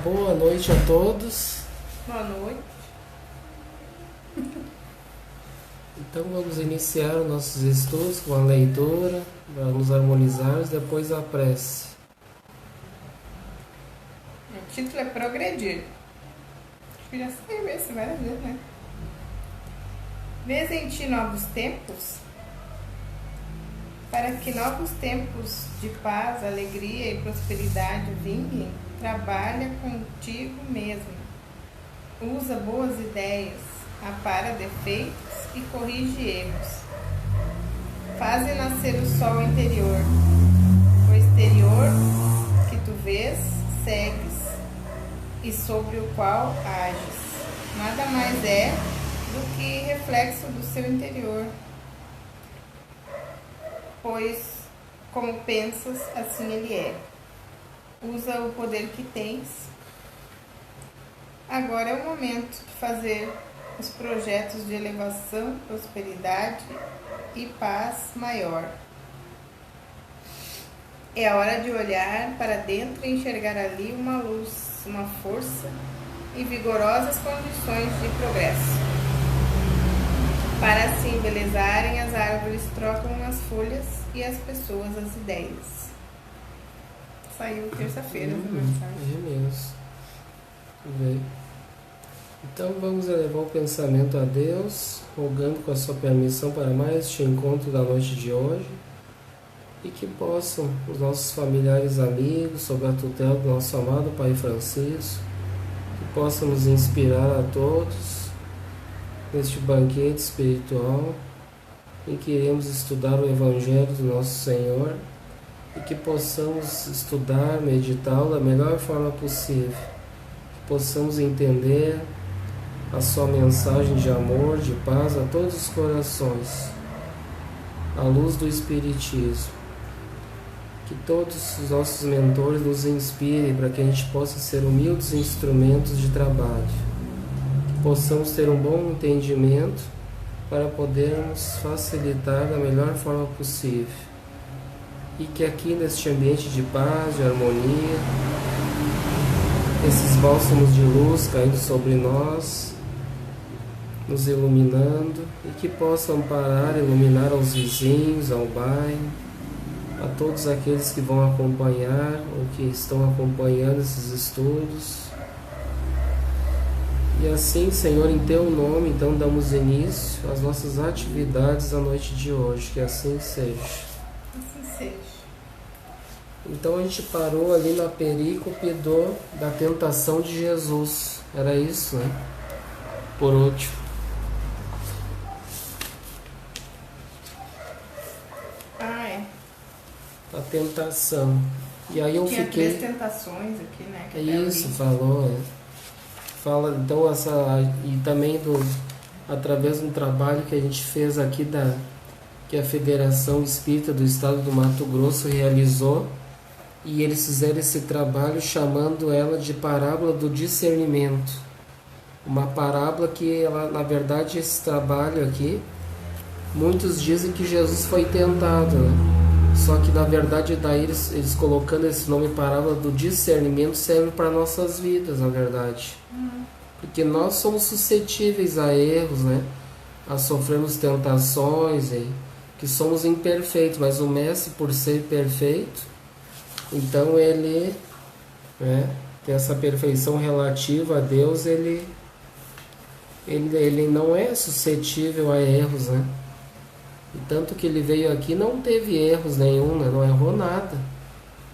boa noite a todos. Boa noite. Então vamos iniciar os nossos estudos com a leitura, vamos harmonizar, depois a prece. O título é Progredir. Acho que já saiu esse várias vezes, né? Vês em ti novos tempos? Para que novos tempos de paz, alegria e prosperidade vinguem, trabalha contigo mesmo. Usa boas ideias, apara defeitos e corrige erros. Faze nascer o sol interior. O exterior que tu vês, segues, e sobre o qual ages. Nada mais é do que reflexo do seu interior. Pois, como pensas, assim ele é. Usa o poder que tens. Agora é o momento de fazer os projetos de elevação, prosperidade e paz maior. É a hora de olhar para dentro e enxergar ali uma luz, uma força e vigorosas condições de progresso. Para assim embelezarem as árvores, trocam as folhas e as pessoas as ideias. Saiu terça-feira essa mensagem. É mesmo. Vê. Então vamos elevar o pensamento a Deus, rogando com a sua permissão para mais este encontro da noite de hoje, e que possam os nossos familiares amigos, sob a tutela do nosso amado Pai Francisco, que possam nos inspirar a todos neste banquete espiritual em que iremos estudar o Evangelho do nosso Senhor e que possamos estudar, meditá-lo da melhor forma possível, que possamos entender a sua mensagem de amor, de paz a todos os corações, à luz do Espiritismo. Que todos os nossos mentores nos inspirem para que a gente possa ser humildes instrumentos de trabalho, que possamos ter um bom entendimento para podermos facilitar da melhor forma possível, e que aqui neste ambiente de paz, de harmonia, esses bálsamos de luz caindo sobre nós, nos iluminando, e que possam amparar, iluminar aos vizinhos, ao bairro, a todos aqueles que vão acompanhar ou que estão acompanhando esses estudos. E assim, Senhor, em Teu nome, então damos início às nossas atividades da noite de hoje, que assim seja. Assim seja. Então a gente parou ali na perícope da tentação de Jesus, era isso, né? Por último. A tentação. E aí eu Tinha fiquei... 3 tentações aqui, né? É isso, falou. Fala, então, e também através de um trabalho que a gente fez aqui, que a Federação Espírita do Estado do Mato Grosso realizou, e eles fizeram esse trabalho chamando ela de parábola do discernimento. Uma parábola que, ela, na verdade, esse trabalho aqui, muitos dizem que Jesus foi tentado, né? Só que na verdade daí eles colocando esse nome parábola do discernimento serve para nossas vidas, na verdade. Porque nós somos suscetíveis a erros, né? A sofrermos tentações, que somos imperfeitos, mas o Mestre, por ser perfeito, então ele, né, tem essa perfeição relativa a Deus, ele não é suscetível a erros, né? E tanto que ele veio aqui não teve erros nenhum, né? Não errou nada,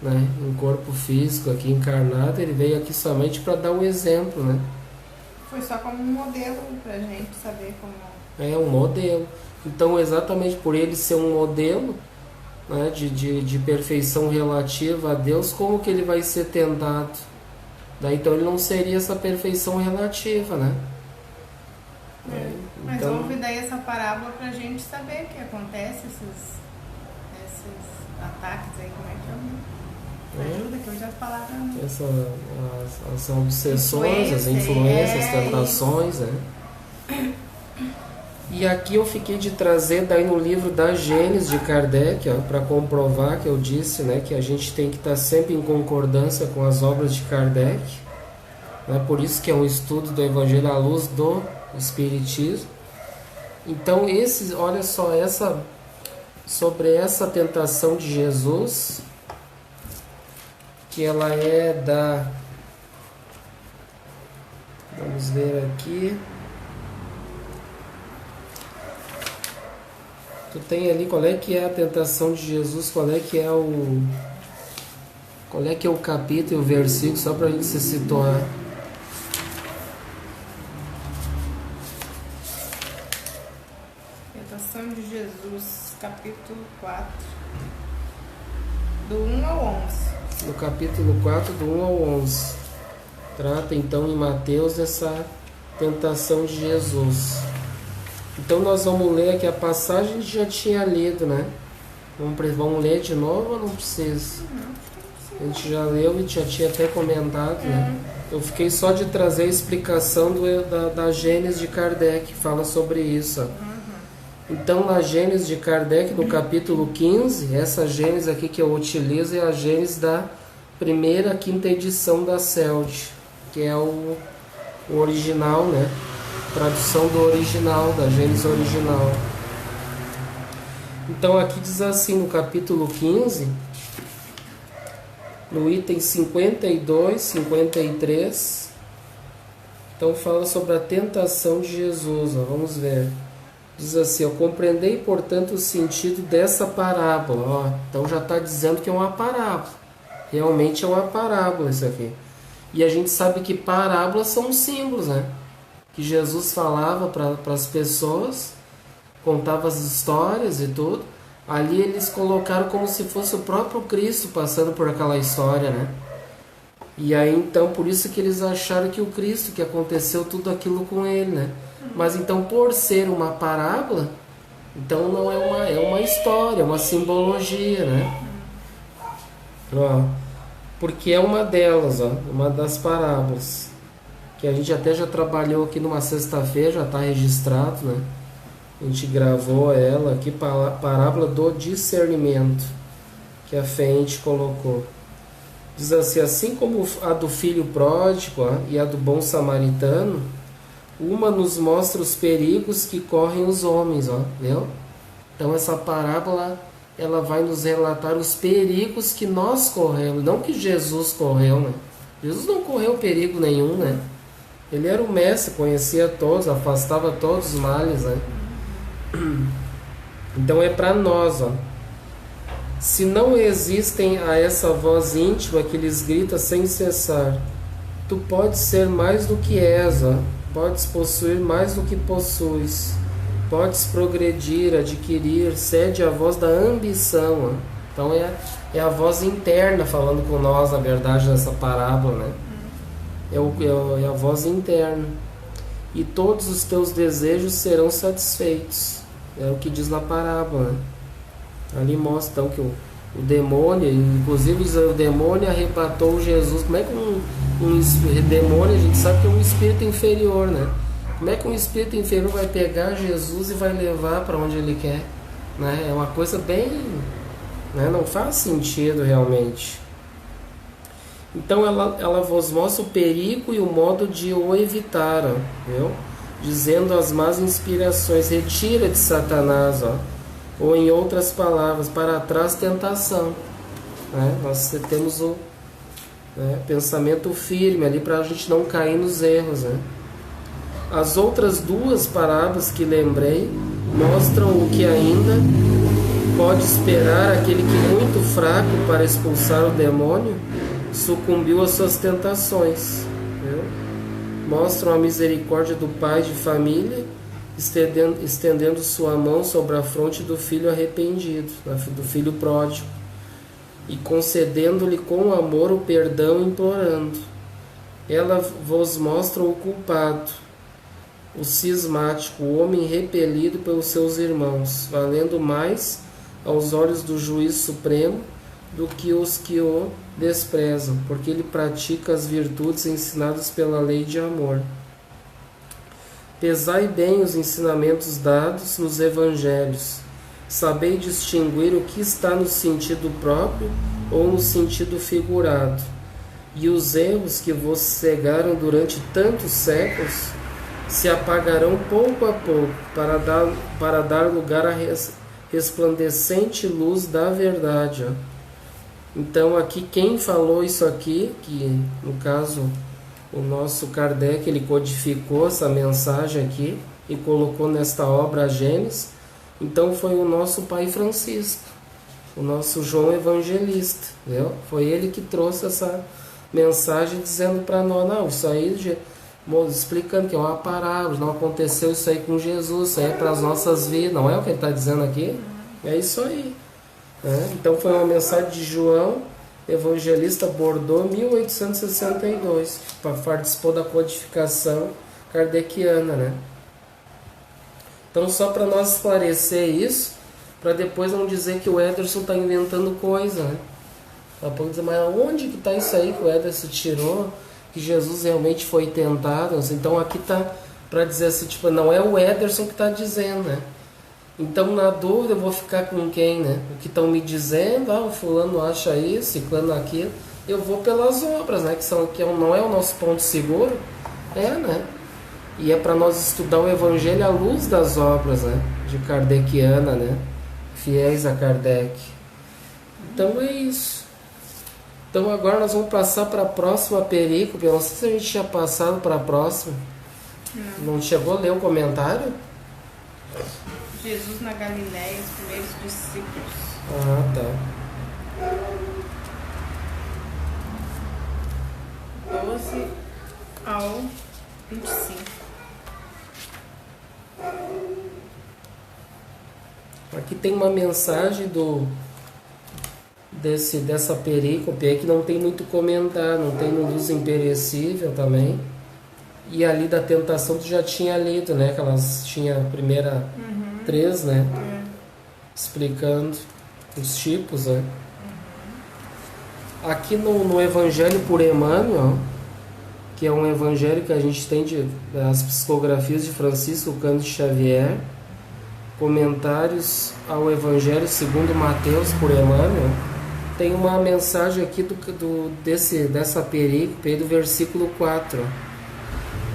né? Um corpo físico aqui encarnado, ele veio aqui somente para dar um exemplo, né? Foi só como um modelo pra gente saber como... É um modelo. Então, exatamente por ele ser um modelo, né, de perfeição relativa a Deus, como que ele vai ser tentado? Daí, então ele não seria essa perfeição relativa, né? Mas então, houve daí essa parábola pra gente saber que acontece esses ataques aí, como é que é? Ajuda, que hoje as palavras... As obsessões, as influências, as tentações, né? E aqui eu fiquei de trazer daí no livro da Gênesis de Kardec, para comprovar que eu disse, né, que a gente tem que estar sempre em concordância com as obras de Kardec. né? Por isso que é um estudo do Evangelho à luz do Espiritismo. Então, olha só, sobre essa tentação de Jesus, que ela é vamos ver aqui. Tu tem ali qual é que é a tentação de Jesus, qual é que é o capítulo e o versículo, só para a gente se situar. Tentação de Jesus, capítulo 4, do 1 ao 11. No capítulo 4, do 1 ao 11. Trata então em Mateus dessa tentação de Jesus. Então nós vamos ler aqui a passagem que a gente já tinha lido, né? Vamos ler de novo ou não precisa? A gente já leu e já tinha até comentado, né? Eu fiquei só de trazer a explicação da Gênese de Kardec, que fala sobre isso. Então, na Gênese de Kardec, no capítulo 15, essa Gênese aqui que eu utilizo é a Gênese da primeira, quinta edição da CELD, que é o original, né? Tradução do original, da Gênese original. Então, aqui diz assim, no capítulo 15, no item 52, 53, então fala sobre a tentação de Jesus, ó, vamos ver. Diz assim, eu compreendei, portanto, o sentido dessa parábola. Ó, então já está dizendo que é uma parábola. Realmente é uma parábola isso aqui. E a gente sabe que parábolas são símbolos, né? Que Jesus falava para as pessoas, contava as histórias e tudo. Ali eles colocaram como se fosse o próprio Cristo passando por aquela história, né? E aí então, por isso que eles acharam que o Cristo, que aconteceu tudo aquilo com ele, né? Mas então, por ser uma parábola, então não é uma história, é uma simbologia, né? Ó, porque é uma delas, ó, uma das parábolas, que a gente até já trabalhou aqui numa sexta-feira, já está registrado, né? A gente gravou ela aqui, parábola do discernimento, que a Fente colocou. Diz assim como a do filho pródigo, ó, e a do bom samaritano, uma nos mostra os perigos que correm os homens, ó, viu? Então essa parábola, ela vai nos relatar os perigos que nós corremos, não que Jesus correu, né? Jesus não correu perigo nenhum, né? Ele era o mestre, conhecia todos, afastava todos os males, né? Então é para nós, ó. Se não existem a essa voz íntima que lhes grita sem cessar, tu podes ser mais do que és, ó. Podes possuir mais do que possuis, podes progredir, adquirir, cede a voz da ambição, ó. Então é a voz interna falando com nós, na verdade, nessa parábola, né? É a voz interna. E todos os teus desejos serão satisfeitos. É o que diz na parábola, né? Ali mostra então que o demônio, inclusive o demônio arrebatou Jesus. Como é que um demônio, a gente sabe que é um espírito inferior, né? Como é que um espírito inferior vai pegar Jesus e vai levar para onde ele quer, né? É uma coisa bem, né? Não faz sentido realmente. Então ela vos mostra o perigo e o modo de o evitar, ó, viu? Dizendo as más inspirações, retira de Satanás, ó. Ou em outras palavras, para trás tentação, né? Nós temos o pensamento firme ali para a gente não cair nos erros, né? As outras duas parábolas que lembrei mostram o que ainda pode esperar aquele que, muito fraco para expulsar o demônio, sucumbiu às suas tentações, viu? Mostram a misericórdia do pai de família, estendendo sua mão sobre a fronte do filho arrependido, do filho pródigo, e concedendo-lhe com amor o perdão, implorando. Ela vos mostra o culpado, o cismático, o homem repelido pelos seus irmãos, valendo mais aos olhos do juiz supremo do que os que o desprezam, porque ele pratica as virtudes ensinadas pela lei de amor. Pesai bem os ensinamentos dados nos evangelhos. Sabei distinguir o que está no sentido próprio ou no sentido figurado. e os erros que vos cegaram durante tantos séculos se apagarão pouco a pouco para dar lugar à resplandecente luz da verdade. Ó. Então aqui quem falou isso aqui, que no caso o nosso Kardec, ele codificou essa mensagem aqui e colocou nesta obra Gênesis, então foi o nosso pai Francisco, o nosso João Evangelista, entendeu? Foi ele que trouxe essa mensagem dizendo para nós, não, isso aí, explicando que é uma parábola, não aconteceu isso aí com Jesus, isso aí é para as nossas vidas, não é o que ele está dizendo aqui? É isso aí. Né? Então foi uma mensagem de João Evangelista, Bordeaux, 1862, participou da codificação kardeciana, né? Então só para nós esclarecer isso, para depois não dizer que o Ederson está inventando coisa, né? Para dizer, mas onde que está isso aí que o Ederson tirou, que Jesus realmente foi tentado? Então aqui está para dizer assim, tipo, não é o Ederson que está dizendo, né? Então, na dúvida, eu vou ficar com quem, né? O que estão me dizendo, o fulano acha isso, ciclano aquilo. Eu vou pelas obras, né? Não é o nosso ponto seguro. Né? E é para nós estudar o Evangelho à luz das obras, né? De Kardeciana, né? Fiéis a Kardec. Então, é isso. Então, agora nós vamos passar para a próxima perícope. Eu não sei se a gente tinha passado para a próxima. Não chegou a ler o comentário? Jesus na Galiléia, os primeiros discípulos. Ah, tá. 12 ao 25. Aqui tem uma mensagem dessa perícope aí que não tem muito comentário, não tem no Luz Imperecível também. E ali da tentação tu já tinha lido, né? Que elas tinham a primeira 3, né? Explicando os tipos, né? Aqui no Evangelho por Emmanuel, que é um evangelho que a gente tem das psicografias de Francisco Cândido Xavier, comentários ao Evangelho segundo Mateus por Emmanuel, tem uma mensagem aqui dessa perícope do versículo 4,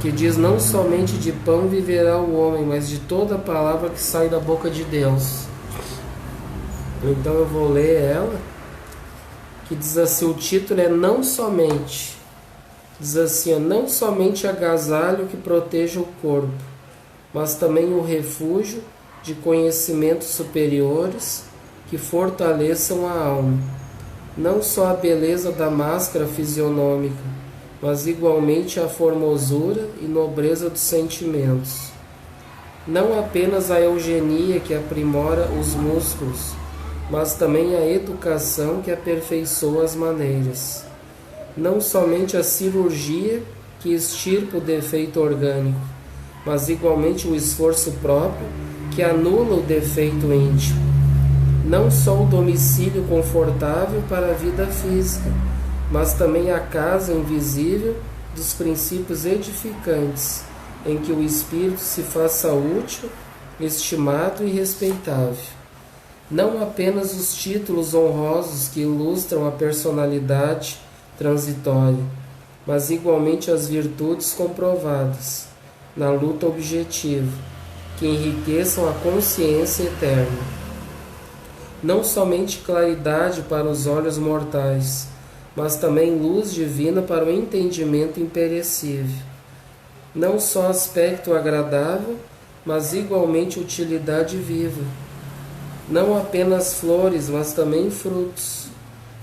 que diz: não somente de pão viverá o homem, mas de toda palavra que sai da boca de Deus. Então eu vou ler ela, que diz assim, o título é Não Somente. Diz assim, não somente agasalho que proteja o corpo, mas também o refúgio de conhecimentos superiores que fortaleçam a alma. Não só a beleza da máscara fisionômica, mas igualmente a formosura e nobreza dos sentimentos. Não apenas a eugenia que aprimora os músculos, mas também a educação que aperfeiçoa as maneiras. Não somente a cirurgia que extirpa o defeito orgânico, mas igualmente o esforço próprio que anula o defeito íntimo. Não só o domicílio confortável para a vida física, mas também a casa invisível dos princípios edificantes, em que o espírito se faça útil, estimado e respeitável. Não apenas os títulos honrosos que ilustram a personalidade transitória, mas igualmente as virtudes comprovadas na luta objetiva, que enriqueçam a consciência eterna. Não somente claridade para os olhos mortais, mas também luz divina para o entendimento imperecível. Não só aspecto agradável, mas igualmente utilidade viva. Não apenas flores, mas também frutos.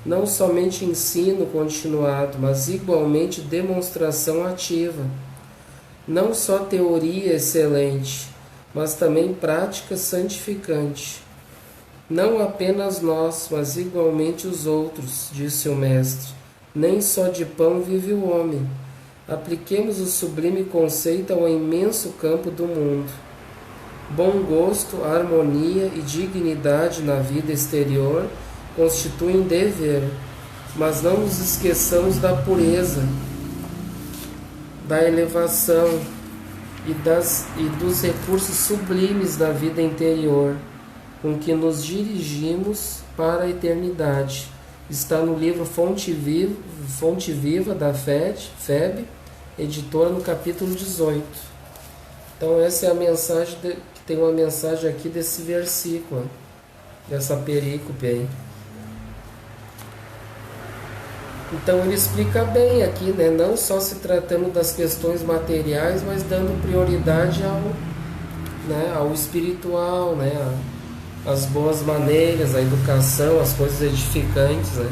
Não somente ensino continuado, mas igualmente demonstração ativa. Não só teoria excelente, mas também prática santificante. Não apenas nós, mas igualmente os outros, disse o Mestre. Nem só de pão vive o homem. Apliquemos o sublime conceito ao imenso campo do mundo. Bom gosto, harmonia e dignidade na vida exterior constituem dever, mas não nos esqueçamos da pureza, da elevação e dos recursos sublimes da vida interior, com que nos dirigimos para a eternidade, está no livro Fonte Viva da FEB, editora, no capítulo 18. Então essa é a mensagem, que tem uma mensagem aqui desse versículo, dessa perícope aí. Então ele explica bem aqui, né? Não só se tratando das questões materiais, mas dando prioridade ao espiritual, né? As boas maneiras, a educação, as coisas edificantes, né?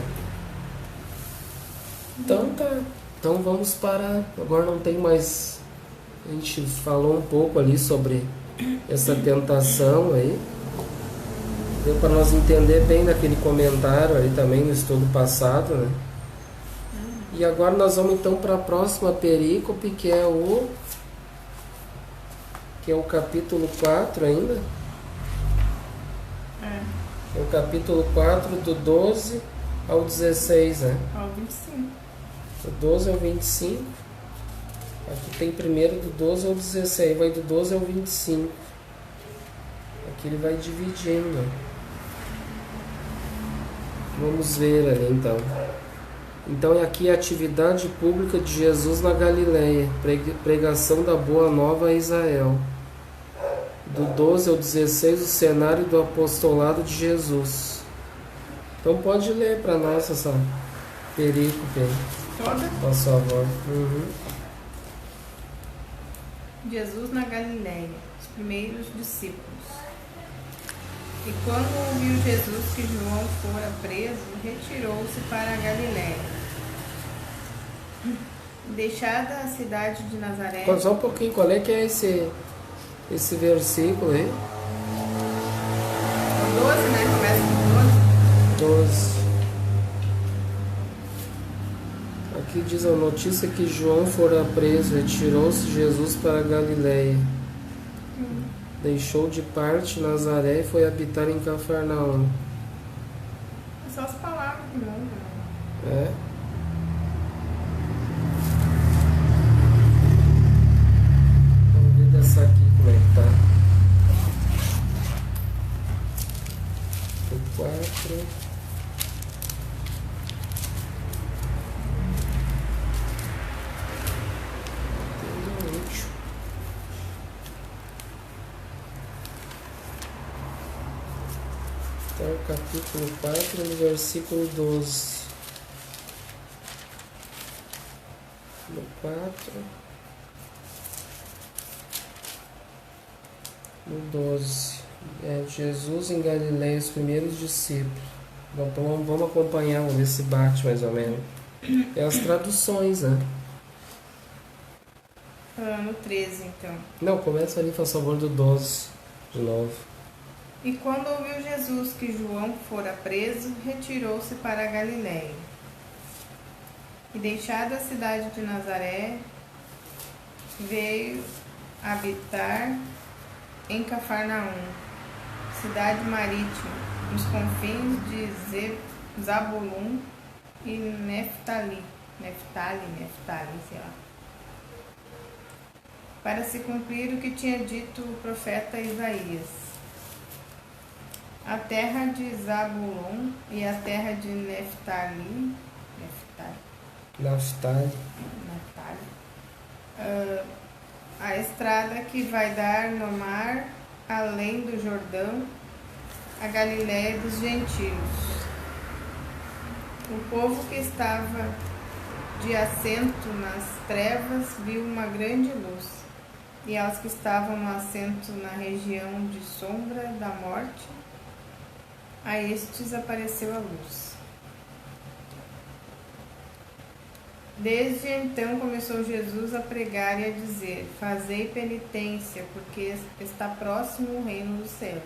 Então tá. Então vamos para... Agora não tem mais... A gente falou um pouco ali sobre essa tentação aí. Deu para nós entender bem naquele comentário ali também no estudo passado, né? E agora nós vamos então para a próxima perícope, que é o capítulo 4 ainda. É o capítulo 4 do 12 ao 16, né? Ao 25. Do 12 ao 25. Aqui tem primeiro do 12 ao 16, vai do 12 ao 25. Aqui ele vai dividindo. Vamos ver ali então. Então aqui é a atividade pública de Jesus na Galileia, pregação da Boa Nova a Israel. Do 12 ao 16, o cenário do apostolado de Jesus. Então pode ler para nós essa perícope aí. Toda? Por favor. Jesus na Galileia, os primeiros discípulos. E quando ouviu Jesus que João fora preso, retirou-se para a Galileia. Deixada a cidade de Nazaré... Só um pouquinho, qual é que é esse versículo aí? 12, né? Começa com 12. Aqui diz a notícia que João fora preso, retirou-se Jesus para a Galileia. Deixou de parte Nazaré e foi habitar em Cafarnaum. É só as palavras que mudam. É? Vamos ver dessa aqui como é que tá. O 4. Então, capítulo 4, no versículo 12. No 4. No 12. Jesus em Galileia, os primeiros discípulos. Então vamos acompanhar, vamos ver se bate mais ou menos. É as traduções, né? No 13, então. Não, começa ali, faz favor, do 12 de novo. E quando ouviu Jesus que João fora preso, retirou-se para a Galileia. E deixada a cidade de Nazaré, veio habitar em Cafarnaum, cidade marítima, nos confins de Zabulon e Neftali, sei lá. Para se cumprir o que tinha dito o profeta Isaías. A terra de Zabulon e a terra de Neftali, a estrada que vai dar no mar, além do Jordão, a Galiléia dos gentios. O povo que estava de assento nas trevas viu uma grande luz, e aos que estavam no assento na região de sombra da morte, a estes apareceu a luz. Desde então começou Jesus a pregar e a dizer: fazei penitência, porque está próximo o reino dos céus.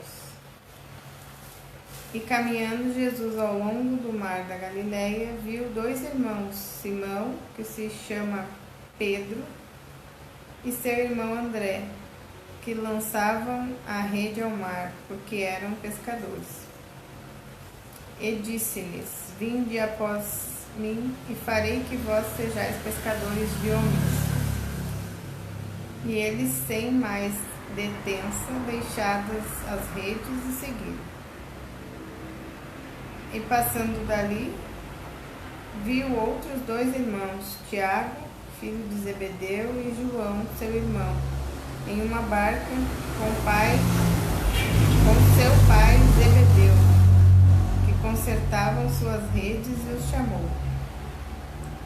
E caminhando Jesus ao longo do mar da Galileia, viu dois irmãos, Simão, que se chama Pedro, e seu irmão André, que lançavam a rede ao mar, porque eram pescadores. E disse-lhes: vinde após mim, e farei que vós sejais pescadores de homens. E eles, sem mais detença, deixadas as redes, e seguiram. E passando dali, viu outros 2 irmãos, Tiago, filho de Zebedeu, e João, seu irmão, em uma barca com seu pai Zebedeu, que consertavam suas redes, e os chamou.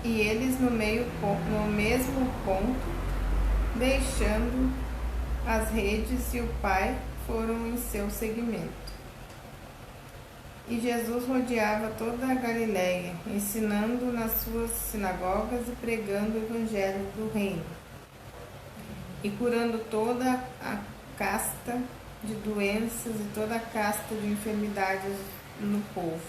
E eles no mesmo ponto, deixando as redes e o pai, foram em seu seguimento. E Jesus rodeava toda a Galiléia, ensinando nas suas sinagogas e pregando o evangelho do reino, e curando toda a casta de doenças e toda a casta de enfermidades no povo.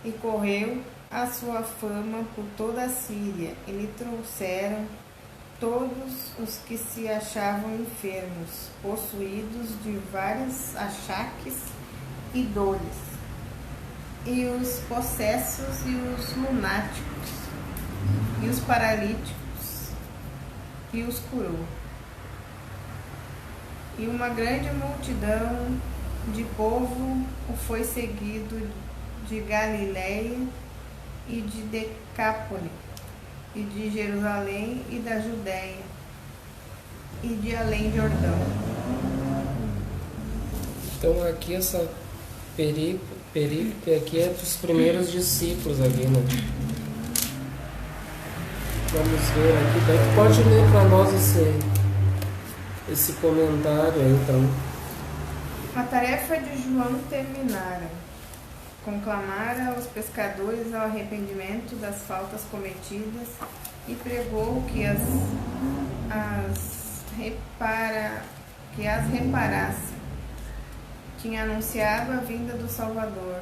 E correu a sua fama por toda a Síria, e lhe trouxeram todos os que se achavam enfermos, possuídos de vários achaques e dores, e os possessos, e os lunáticos, e os paralíticos, e os curou. E uma grande multidão de povo o foi seguido de Galiléia e de Decápole, e de Jerusalém e da Judéia, e de além de Jordão. Então aqui essa perícope aqui é dos primeiros discípulos aqui, né? Vamos ver aqui, daí pode ler para nós esse comentário aí, então. A tarefa de João terminara. Conclamara os pescadores ao arrependimento das faltas cometidas e pregou que as reparassem. Tinha anunciado a vinda do Salvador.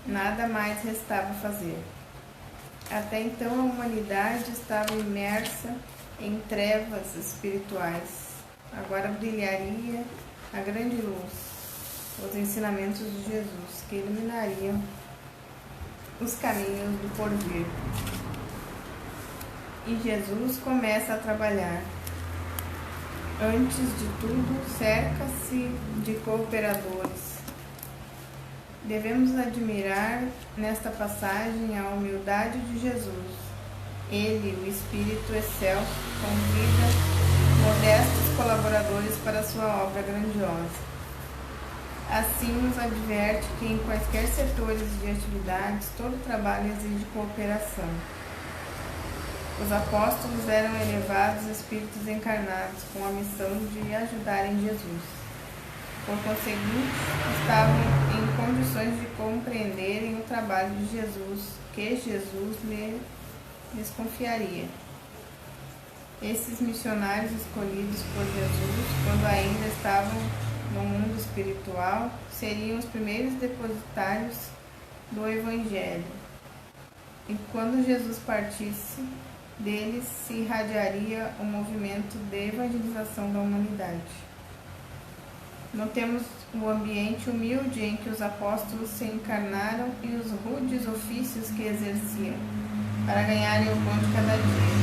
Nada mais restava fazer. Até então a humanidade estava imersa em trevas espirituais. Agora brilharia a grande luz, os ensinamentos de Jesus, que iluminariam os caminhos do porvir. E Jesus começa a trabalhar. Antes de tudo, cerca-se de cooperadores. Devemos admirar nesta passagem a humildade de Jesus. Ele, o Espírito excelso, convida modestos colaboradores para sua obra grandiosa. Assim nos adverte que em quaisquer setores de atividades, todo trabalho exige cooperação. Os apóstolos eram elevados espíritos encarnados com a missão de ajudarem Jesus. Por conseguinte, estavam em condições de compreenderem o trabalho de Jesus, que Jesus lhes confiaria. Esses missionários escolhidos por Jesus, quando ainda estavam no mundo espiritual, seriam os primeiros depositários do Evangelho. E quando Jesus partisse, deles se irradiaria o movimento de evangelização da humanidade. Notemos o ambiente humilde em que os apóstolos se encarnaram e os rudes ofícios que exerciam, para ganharem o pão de cada dia.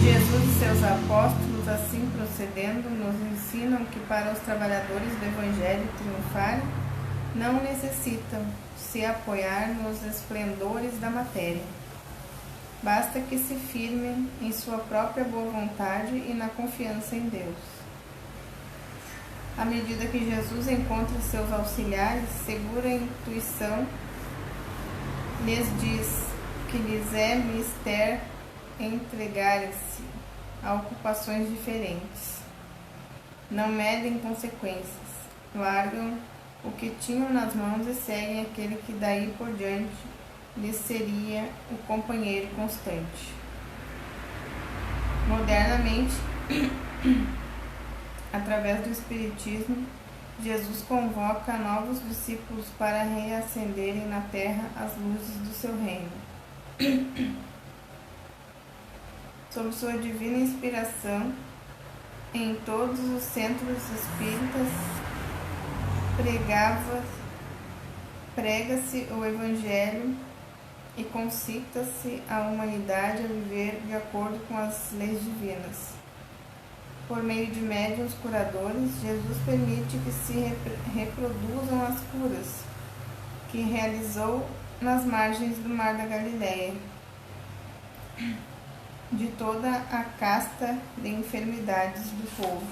Jesus e seus apóstolos, assim procedendo, nos ensinam que para os trabalhadores do Evangelho triunfarem, não necessitam se apoiar nos esplendores da matéria. Basta que se firmem em sua própria boa vontade e na confiança em Deus. À medida que Jesus encontra seus auxiliares, segura intuição lhes diz que lhes é mister entregarem-se a ocupações diferentes. Não medem consequências, largam o que tinham nas mãos e seguem aquele que daí por diante lhes seria o companheiro constante. Modernamente, através do Espiritismo, Jesus convoca novos discípulos para reacenderem na terra as luzes do seu reino. Sob sua divina inspiração, em todos os centros espíritas prega-se o Evangelho e concita-se a humanidade a viver de acordo com as leis divinas. Por meio de médiuns curadores, Jesus permite que se reproduzam as curas que realizou nas margens do mar da Galileia, de toda a casta de enfermidades do povo.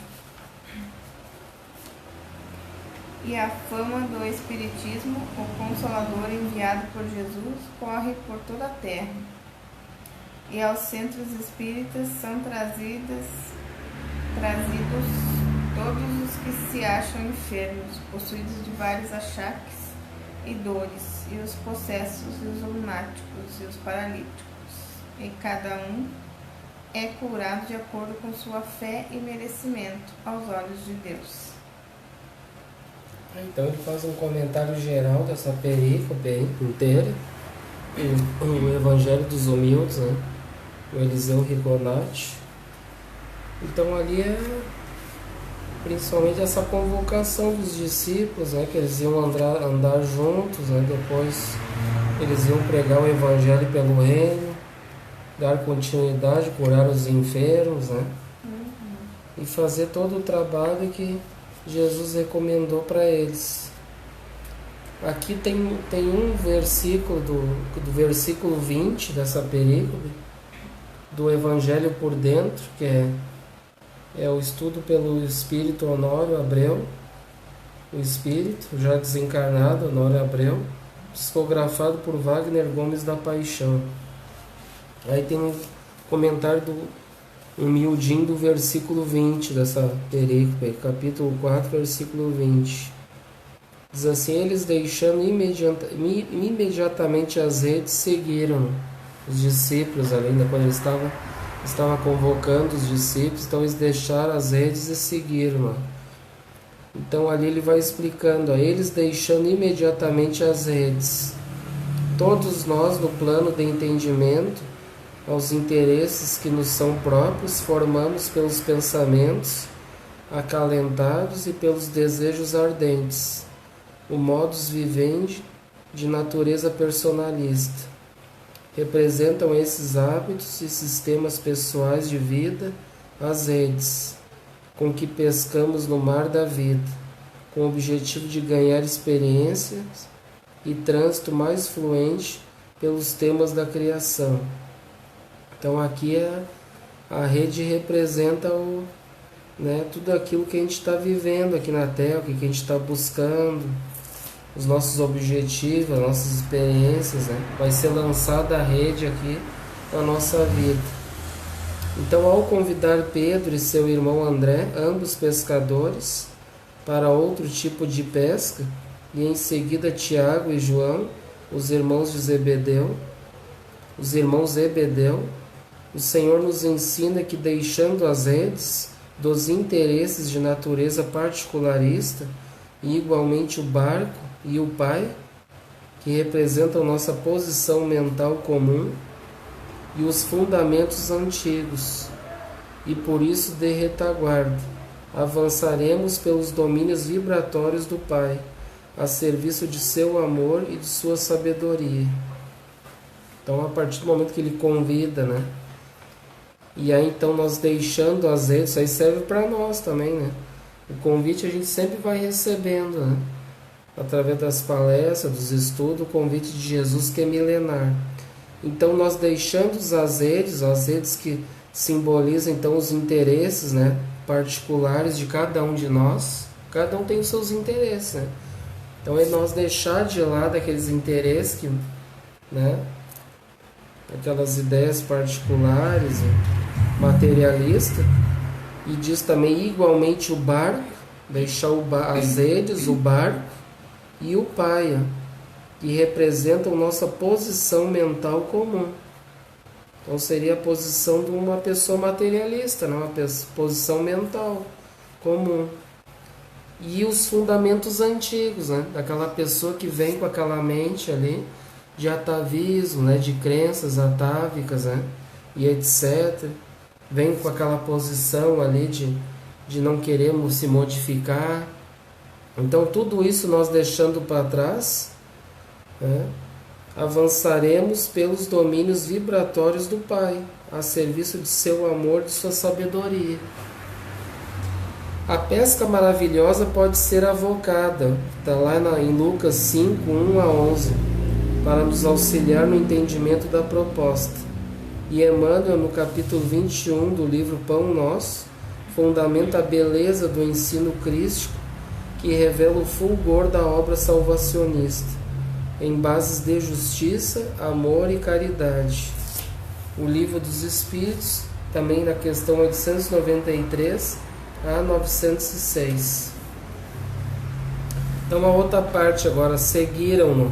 E a fama do Espiritismo, o Consolador enviado por Jesus, corre por toda a terra. E aos centros espíritas são trazidos todos os que se acham enfermos, possuídos de vários achaques e dores, e os possessos, e os lunáticos, e os paralíticos. E cada um é curado de acordo com sua fé e merecimento aos olhos de Deus. Então ele faz um comentário geral dessa perícope inteira, o Evangelho dos Humildes, né? O Eliseu Rigonati. Então ali é principalmente essa convocação dos discípulos, né? Que eles iam andar juntos, né? Depois eles iam pregar o Evangelho pelo reino, dar continuidade, curar os enfermos, né? E fazer todo o trabalho que Jesus recomendou para eles. Aqui tem um versículo do versículo 20 dessa perícope, do Evangelho por Dentro, que é o estudo pelo Espírito Honório Abreu, o Espírito já desencarnado, Honório Abreu, psicografado por Wagner Gomes da Paixão. Aí tem um comentário humildinho do versículo 20 dessa perícope, capítulo 4, versículo 20. Diz assim: eles, deixando imediatamente as redes, seguiram os discípulos ali, né, quando ele estava convocando os discípulos, então eles deixaram as redes e seguiram. Né? Então ali ele vai explicando, eles deixando imediatamente as redes. Todos nós, no plano de entendimento, aos interesses que nos são próprios, formamos pelos pensamentos acalentados e pelos desejos ardentes, o modus vivendi de natureza personalista. Representam esses hábitos e sistemas pessoais de vida as redes, com que pescamos no mar da vida, com o objetivo de ganhar experiências e trânsito mais fluente pelos temas da criação. Então aqui a rede representa tudo aquilo que a gente está vivendo aqui na Terra, o que a gente está buscando, os nossos objetivos, as nossas experiências, né? Vai ser lançada a rede aqui na nossa vida. Então, ao convidar Pedro e seu irmão André, ambos pescadores, para outro tipo de pesca, e em seguida Tiago e João, os irmãos Zebedeu, o Senhor nos ensina que, deixando as redes dos interesses de natureza particularista, e igualmente o barco e o Pai, que representam nossa posição mental comum e os fundamentos antigos, e por isso de retaguarda, avançaremos pelos domínios vibratórios do Pai, a serviço de seu amor e de sua sabedoria. Então, a partir do momento que ele convida, né? E aí, então, nós deixando as redes, isso aí serve para nós também, né? O convite a gente sempre vai recebendo, né? Através das palestras, dos estudos, o convite de Jesus, que é milenar. Então, nós deixando as redes que simbolizam, então, os interesses, né? Particulares de cada um de nós. Cada um tem os seus interesses, né? Então, é nós deixar de lado aqueles interesses que, né? Aquelas ideias particulares, materialistas, e diz também igualmente o barco, deixar as redes, o barco e o Pai, que representam nossa posição mental comum. Então seria a posição de uma pessoa materialista, né? Uma posição mental comum. E os fundamentos antigos, né? Daquela pessoa que vem com aquela mente ali de atavismo, né? De crenças atávicas, né? E etc. Vem com aquela posição ali de não queremos se modificar. Então tudo isso nós deixando para trás, né? Avançaremos pelos domínios vibratórios do Pai, a serviço de seu amor, de sua sabedoria. A pesca maravilhosa pode ser avocada, está lá em Lucas 5, 1 a 11. para nos auxiliar no entendimento da proposta. E Emmanuel, no capítulo 21 do livro Pão Nosso, fundamenta a beleza do ensino crístico que revela o fulgor da obra salvacionista, em bases de justiça, amor e caridade. O Livro dos Espíritos, também na questão 893 a 906. Então a outra parte agora, seguiram-no.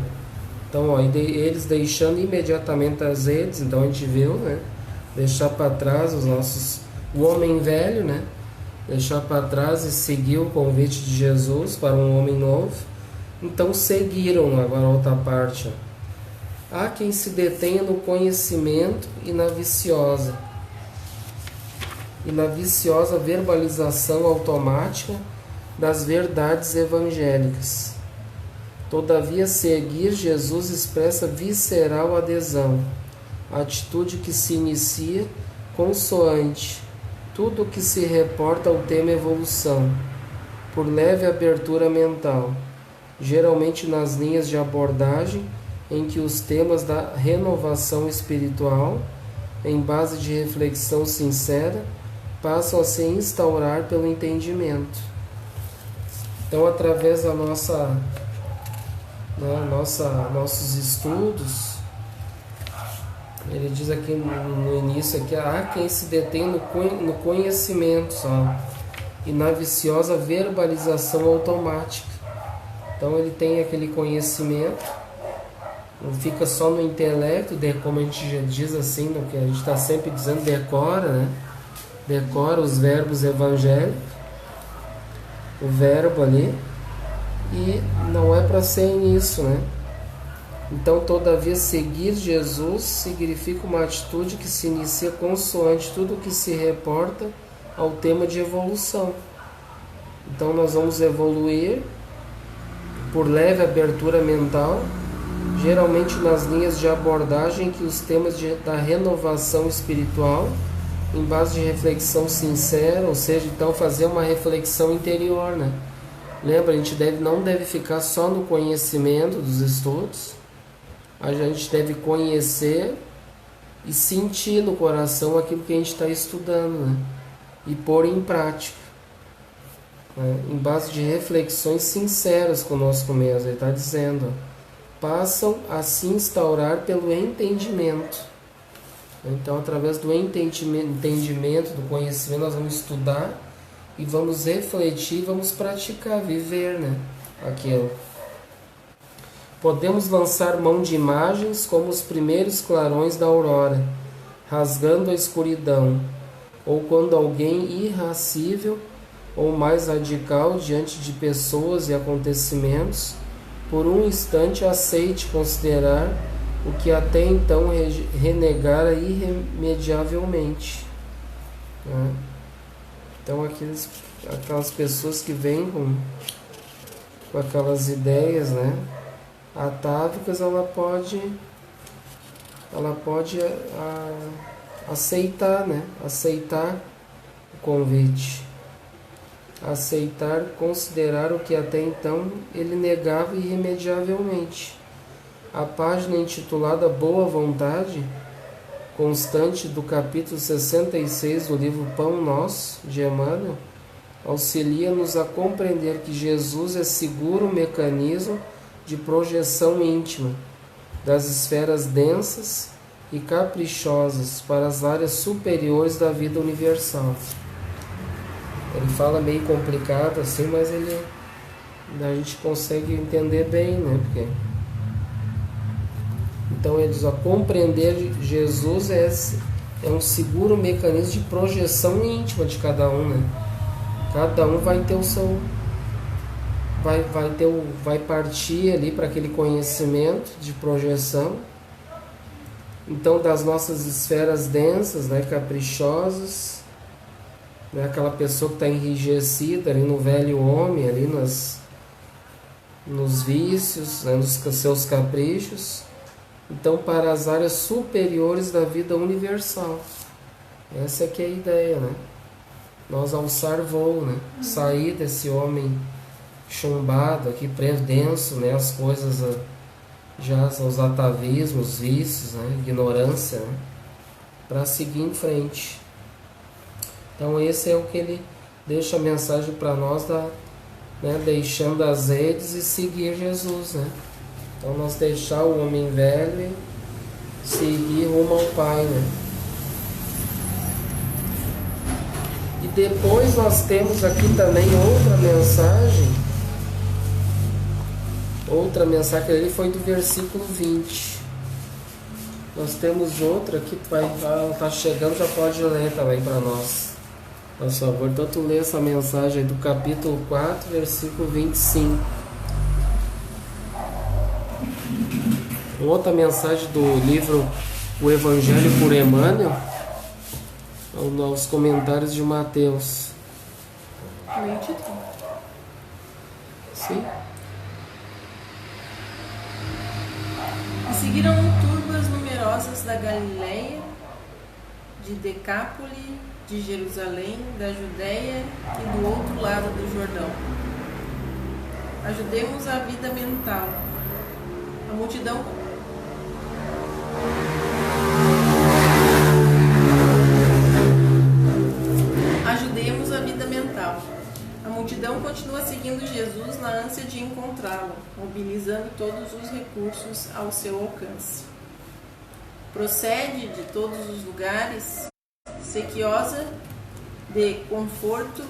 Então, ó, eles deixando imediatamente as redes, então a gente viu, né? Deixar para trás o homem velho, né? Deixar para trás e seguir o convite de Jesus para um homem novo. Então seguiram agora a outra parte. Ó. Há quem se detenha no conhecimento e na viciosa verbalização automática das verdades evangélicas. Todavia, seguir Jesus expressa visceral adesão, atitude que se inicia consoante tudo o que se reporta ao tema evolução, por leve abertura mental, geralmente nas linhas de abordagem em que os temas da renovação espiritual, em base de reflexão sincera, passam a se instaurar pelo entendimento. Então, através da nossos estudos, ele diz aqui no início aqui, há quem se detém no conhecimento só, e na viciosa verbalização automática. Então ele tem aquele conhecimento, não fica só no intelecto, como a gente já diz assim, no que a gente está sempre dizendo, decora, né? Decora os verbos evangélicos, o verbo ali, e não é para ser nisso, né? Então, todavia, seguir Jesus significa uma atitude que se inicia consoante tudo o que se reporta ao tema de evolução. Então, nós vamos evoluir por leve abertura mental, geralmente nas linhas de abordagem que os temas da renovação espiritual, em base de reflexão sincera, ou seja, então fazer uma reflexão interior, né? Lembra, a gente não deve ficar só no conhecimento dos estudos, a gente deve conhecer e sentir no coração aquilo que a gente está estudando, né? E pôr em prática, né? Em base de reflexões sinceras conosco mesmo. Ele está dizendo, passam a se instaurar pelo entendimento. Então, através do entendimento, do conhecimento, nós vamos estudar e vamos refletir, vamos praticar, viver, né? Aquilo. Podemos lançar mão de imagens como os primeiros clarões da aurora, rasgando a escuridão, ou quando alguém irracível ou mais radical diante de pessoas e acontecimentos, por um instante aceite considerar o que até então renegara irremediavelmente. Né? Então aquelas pessoas que vêm com aquelas ideias, né, atávicas, ela pode aceitar, né, aceitar o convite, aceitar, considerar o que até então ele negava irremediavelmente. A página intitulada Boa Vontade, constante do capítulo 66 do livro Pão Nosso, de Emmanuel, auxilia-nos a compreender que Jesus é seguro mecanismo de projeção íntima das esferas densas e caprichosas para as áreas superiores da vida universal. Ele fala meio complicado assim, mas a gente consegue entender bem, né? Então ele diz, compreender Jesus é um seguro mecanismo de projeção íntima de cada um, né? Cada um vai ter o seu, vai partir ali para aquele conhecimento de projeção. Então, das nossas esferas densas, né, caprichosas, né, aquela pessoa que está enrijecida ali no velho homem, ali nos vícios, né, nos seus caprichos. Então, para as áreas superiores da vida universal. Essa é que é a ideia, né? Nós alçar voo, né? Sair desse homem chumbado aqui, preso, denso, né? As coisas já os atavismos, vícios, né? Ignorância, né? Para seguir em frente. Então esse é o que ele deixa a mensagem para nós, né? Deixando as redes e seguir Jesus, né? Então nós deixar o homem velho e seguir rumo ao Pai, né? E depois nós temos aqui também outra mensagem que ele foi do versículo 20. Nós temos outra que tá chegando, já pode ler também para nós, por favor. Então tu lê essa mensagem aí do capítulo 4, versículo 25. Outra mensagem do livro O Evangelho por Emmanuel, aos comentários de Mateus. Sim. E seguiram turbas numerosas da Galileia, de Decápole, de Jerusalém, da Judéia e do outro lado do Jordão. Ajudemos a vida mental. A multidão Ajudemos a vida mental. A multidão continua seguindo Jesus na ânsia de encontrá-lo, mobilizando todos os recursos ao seu alcance. Procede de todos os lugares, sequiosa de conforto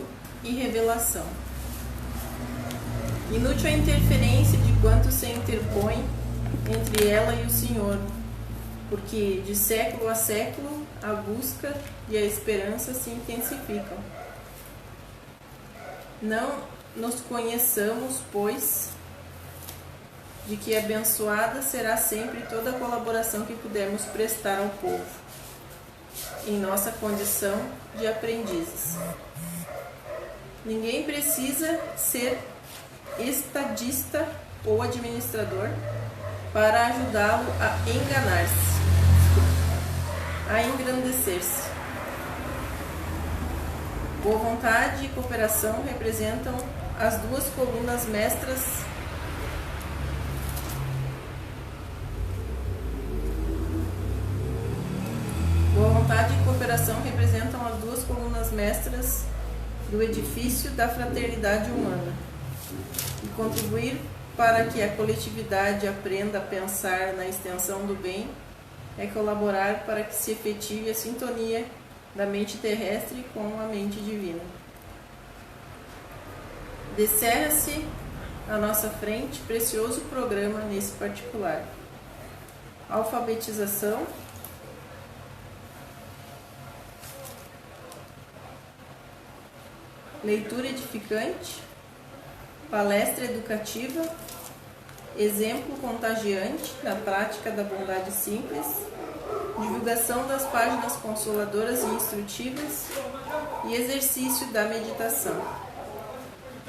e revelação. Inútil a interferência de quanto se interpõe entre ela e o Senhor, porque de século a século a busca e a esperança se intensificam. Não nos conheçamos, pois, de que abençoada será sempre toda a colaboração que pudermos prestar ao povo, em nossa condição de aprendizes. Ninguém precisa ser estadista ou administrador para ajudá-lo a enganar-se, a engrandecer-se. Boa vontade e cooperação representam as duas colunas mestras do edifício da fraternidade humana, e contribuir para que a coletividade aprenda a pensar na extensão do bem é colaborar para que se efetive a sintonia da mente terrestre com a mente divina. Descerra-se à nossa frente precioso programa nesse particular. Alfabetização, leitura edificante, palestra educativa, exemplo contagiante na prática da bondade simples, divulgação das páginas consoladoras e instrutivas e exercício da meditação.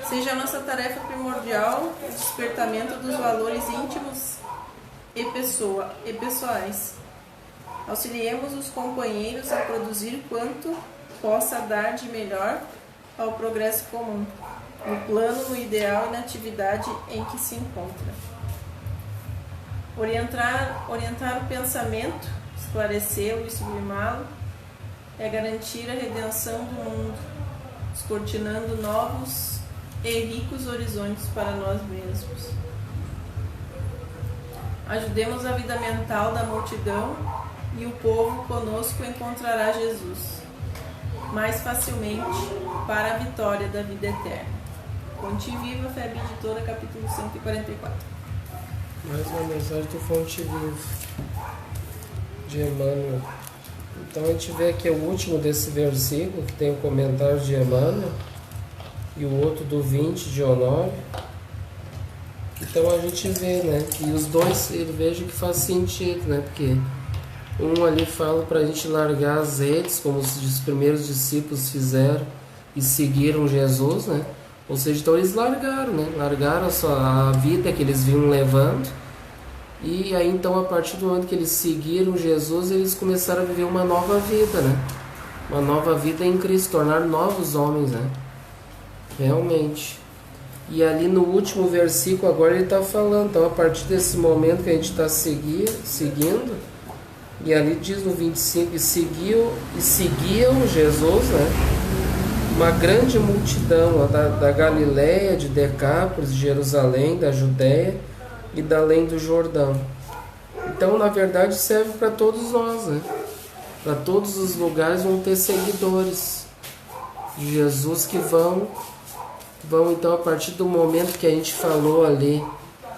Seja a nossa tarefa primordial o despertamento dos valores íntimos e pessoais. Auxiliemos os companheiros a produzir quanto possa dar de melhor ao progresso comum, no plano, no ideal e na atividade em que se encontra. Orientar o pensamento, esclarecê-lo e sublimá-lo, é garantir a redenção do mundo, descortinando novos e ricos horizontes para nós mesmos. Ajudemos a vida mental da multidão e o povo conosco encontrará Jesus mais facilmente para a vitória da vida eterna. Fonte Viva, FEB Editora, capítulo 144. Mais uma mensagem do Fonte Viva de Emmanuel. Então a gente vê aqui o último desse versículo, que tem o comentário de Emmanuel, e o outro do 20 de Honório. Então a gente vê, né, que os dois, ele veja que faz sentido, né, porque um ali fala para a gente largar as redes, como os primeiros discípulos fizeram e seguiram Jesus, né? Ou seja, então eles largaram, né? Largaram a vida que eles vinham levando. E aí então, a partir do momento que eles seguiram Jesus, eles começaram a viver uma nova vida, né? Uma nova vida em Cristo, tornar novos homens, né? Realmente. E ali no último versículo agora ele está falando, então a partir desse momento que a gente está seguindo, e ali diz no 25, e seguiam Jesus, né? Uma grande multidão da Galileia, de Decápolis, de Jerusalém, da Judéia e da além do Jordão. Então, na verdade, serve para todos nós, né? Para todos os lugares vão ter seguidores de Jesus que vão então, a partir do momento que a gente falou ali,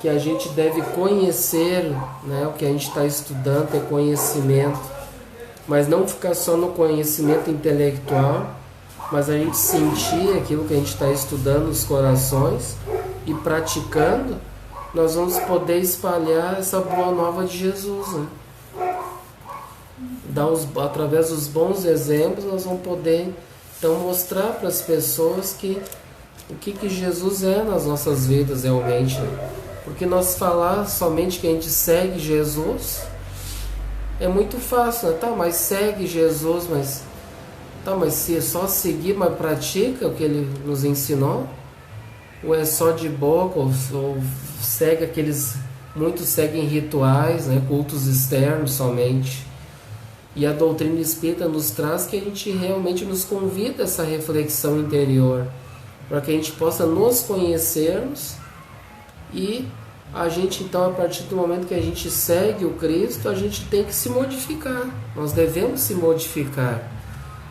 que a gente deve conhecer, né, o que a gente está estudando, ter conhecimento, mas não ficar só no conhecimento intelectual, mas a gente sentir aquilo que a gente está estudando nos corações e praticando, nós vamos poder espalhar essa boa nova de Jesus, né? Através dos bons exemplos, nós vamos poder então mostrar para as pessoas o que Jesus é nas nossas vidas realmente, né? Porque nós falar somente que a gente segue Jesus é muito fácil, né? Tá, mas segue Jesus, mas se é só seguir, mas pratica o que ele nos ensinou? Ou é só de boca, ou segue muitos seguem rituais, né? Cultos externos somente. E a doutrina espírita nos traz que a gente realmente nos convida a essa reflexão interior, para que a gente possa nos conhecermos e a gente então, a partir do momento que a gente segue o Cristo, a gente tem que se modificar. Nós devemos se modificar.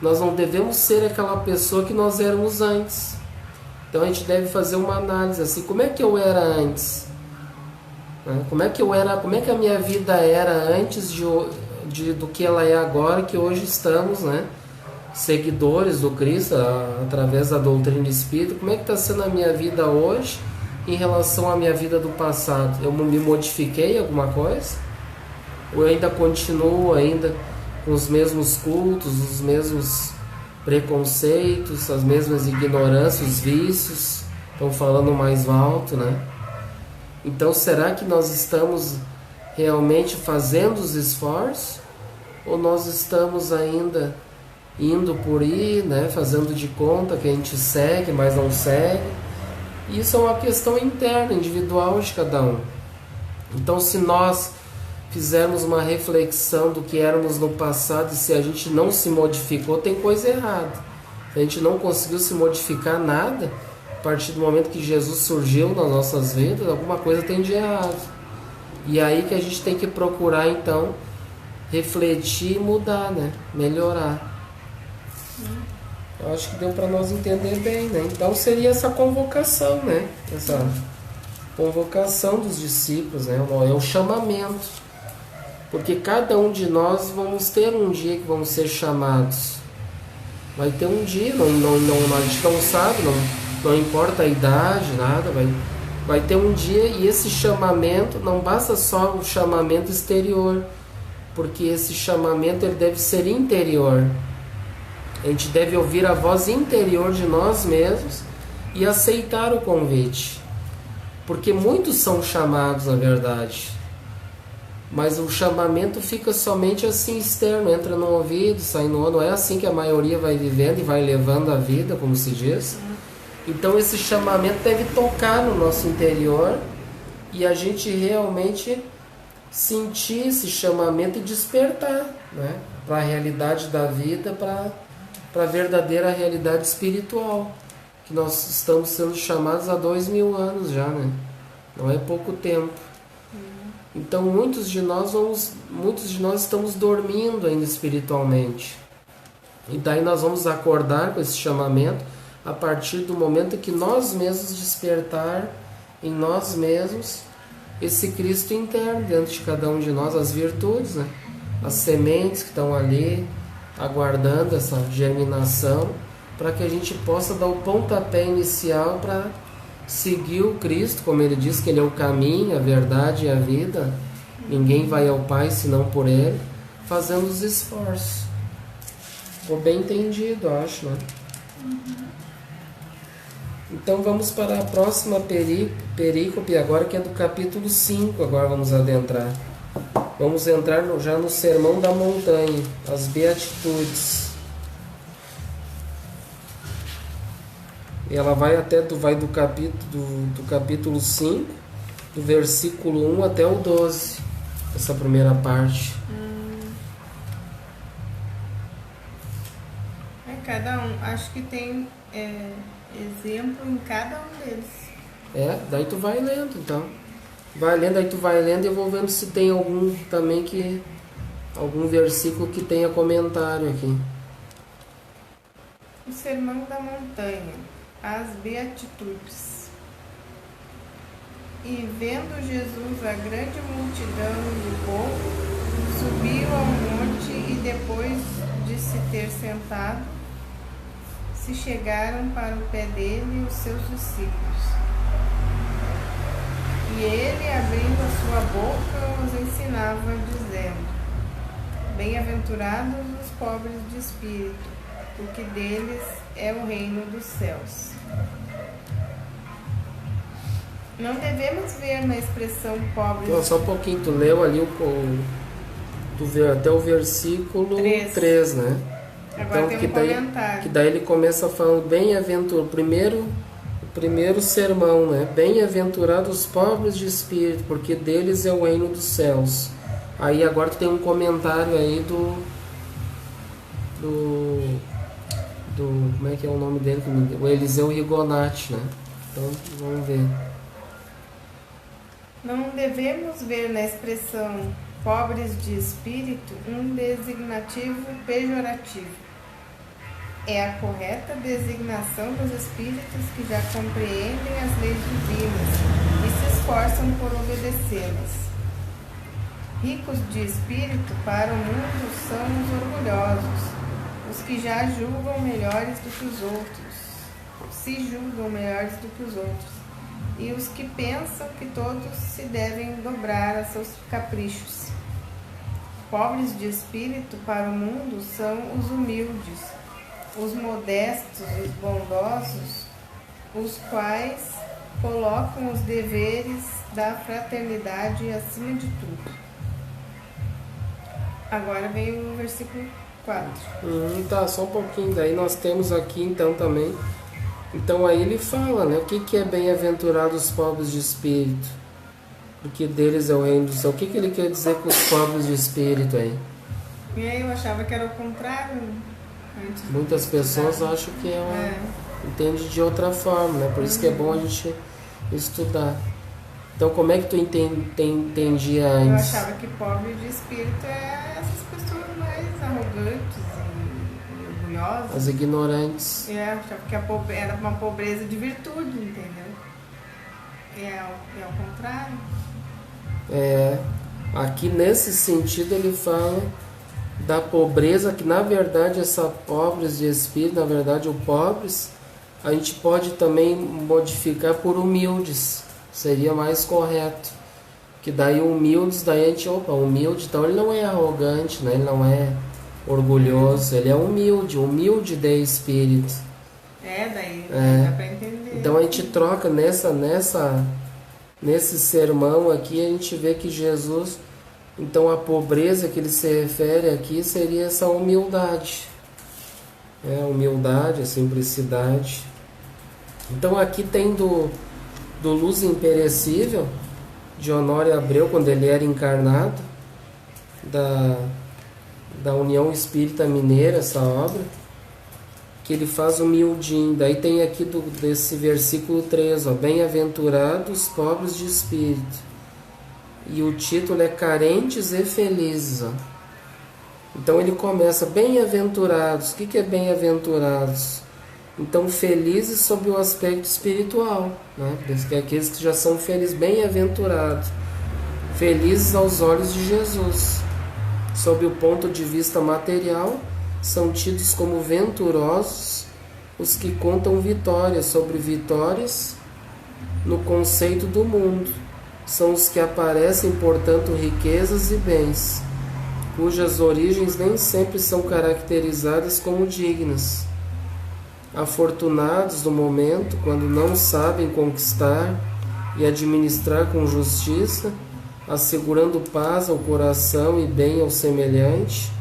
Nós não devemos ser aquela pessoa que nós éramos antes. Então a gente deve fazer uma análise assim, como é que eu era antes? Como é que a minha vida era antes do que ela é agora, que hoje estamos, né, seguidores do Cristo através da doutrina espírita? Como é que está sendo a minha vida hoje em relação à minha vida do passado? Eu me modifiquei alguma coisa? Ou eu ainda continuo com os mesmos cultos, os mesmos preconceitos, as mesmas ignorâncias, os vícios? Estão falando mais alto, né? Então, será que nós estamos realmente fazendo os esforços? Ou nós estamos ainda indo por aí, né, fazendo de conta que a gente segue, mas não segue? Isso é uma questão interna, individual de cada um. Então, se nós fizermos uma reflexão do que éramos no passado e se a gente não se modificou, tem coisa errada. Se a gente não conseguiu se modificar nada, a partir do momento que Jesus surgiu nas nossas vidas, alguma coisa tem de errado. E aí que a gente tem que procurar, então, refletir e mudar, né? Melhorar. Eu acho que deu para nós entender bem, né? Então seria essa convocação, né? Essa convocação dos discípulos, né? É o chamamento. Porque cada um de nós vamos ter um dia que vamos ser chamados. Vai ter um dia, a gente não sabe, não importa a idade, nada, vai ter um dia, e esse chamamento, não basta só o chamamento exterior, porque esse chamamento ele deve ser interior. A gente deve ouvir a voz interior de nós mesmos e aceitar o convite. Porque muitos são chamados, na verdade, mas o chamamento fica somente assim externo, entra no ouvido, sai no outro. Não é assim que a maioria vai vivendo e vai levando a vida, como se diz. Então esse chamamento deve tocar no nosso interior e a gente realmente sentir esse chamamento e despertar, né, para a realidade da vida, para a verdadeira realidade espiritual, que nós estamos sendo chamados há 2000 anos já, né? Não é pouco tempo. Então muitos de nós estamos dormindo ainda espiritualmente. E daí nós vamos acordar com esse chamamento a partir do momento que nós mesmos despertar em nós mesmos esse Cristo interno dentro de cada um de nós, as virtudes, né? As sementes que estão ali aguardando essa germinação, para que a gente possa dar o pontapé inicial para seguir o Cristo, como ele diz que ele é o caminho, a verdade e a vida. Ninguém vai ao Pai senão por ele, fazendo os esforços. Ficou bem entendido, eu acho, né? Então vamos para a próxima perícope agora, que é do capítulo 5, agora vamos adentrar. Vamos entrar já no Sermão da Montanha, as Beatitudes. E ela vai até do capítulo 5, do versículo 1 até o 12, essa primeira parte. Cada um, acho que tem exemplo em cada um deles. Daí tu vai lendo, então. Vai lendo, aí tu vai lendo e eu vou vendo se tem algum também algum versículo que tenha comentário aqui. O Sermão da Montanha, as Beatitudes. E vendo Jesus a grande multidão do povo, subiu ao monte e depois de se ter sentado, se chegaram para o pé dele os seus discípulos. E ele, abrindo a sua boca, os ensinava, dizendo: Bem-aventurados os pobres de espírito, porque deles é o reino dos céus. Não devemos ver na expressão pobres... Então, só um pouquinho, tu leu ali tu vê até o versículo 3, né? Agora então, tem um comentário. Que daí ele começa falando bem-aventurado, o primeiro sermão, né? Bem-aventurados os pobres de espírito, porque deles é o reino dos céus. Aí agora tu tem um comentário aí do como é que é o nome dele? O Eliseu Rigonati, né? Então, vamos ver. Não devemos ver na expressão pobres de espírito um designativo pejorativo. É a correta designação dos espíritos que já compreendem as leis divinas e se esforçam por obedecê-las. Ricos de espírito para o mundo são os orgulhosos, os que já julgam melhores do que os outros, se julgam melhores do que os outros, e os que pensam que todos se devem dobrar a seus caprichos. Pobres de espírito para o mundo são os humildes, os modestos, os bondosos, os quais colocam os deveres da fraternidade acima de tudo. Agora vem o versículo 4. Tá, só um pouquinho. Daí nós temos aqui então também. Então aí ele fala, né? O que é bem-aventurado os pobres de espírito? Porque deles é o reino do céu. O que ele quer dizer com os pobres de espírito aí? E aí eu achava que era o contrário. Muitas pessoas acham que entende de outra forma, né? Por isso que é bom a gente estudar. Então como é que tu entendia antes? Eu achava que pobre de espírito é essas pessoas mais arrogantes e orgulhosas. As ignorantes. Eu achava que era uma pobreza de virtude, entendeu? É ao contrário. Aqui nesse sentido ele fala da pobreza, que na verdade essa pobres de espírito, na verdade o pobres, a gente pode também modificar por humildes, seria mais correto. Que daí humildes, daí a gente, humilde, então ele não é arrogante, né? Ele não é orgulhoso, ele é humilde de espírito. Daí dá pra entender. Então a gente troca nesse sermão aqui, a gente vê que Jesus, então a pobreza que ele se refere aqui seria essa humildade. A humildade, a simplicidade. Então aqui tem do Luz Imperecível, de Honório Abreu, quando ele era encarnado, da União Espírita Mineira, essa obra, que ele faz humildinho. Daí tem aqui desse versículo 3, bem-aventurados pobres de espírito. E o título é Carentes e Felizes. Então ele começa, bem-aventurados. O que é bem-aventurados? Então felizes sob o aspecto espiritual, né? Aqueles que já são felizes, bem-aventurados. Felizes aos olhos de Jesus. Sob o ponto de vista material, são tidos como venturosos os que contam vitórias sobre vitórias no conceito do mundo. São os que aparecem, portanto, riquezas e bens, cujas origens nem sempre são caracterizadas como dignas. Afortunados do momento, quando não sabem conquistar e administrar com justiça, assegurando paz ao coração e bem ao semelhante,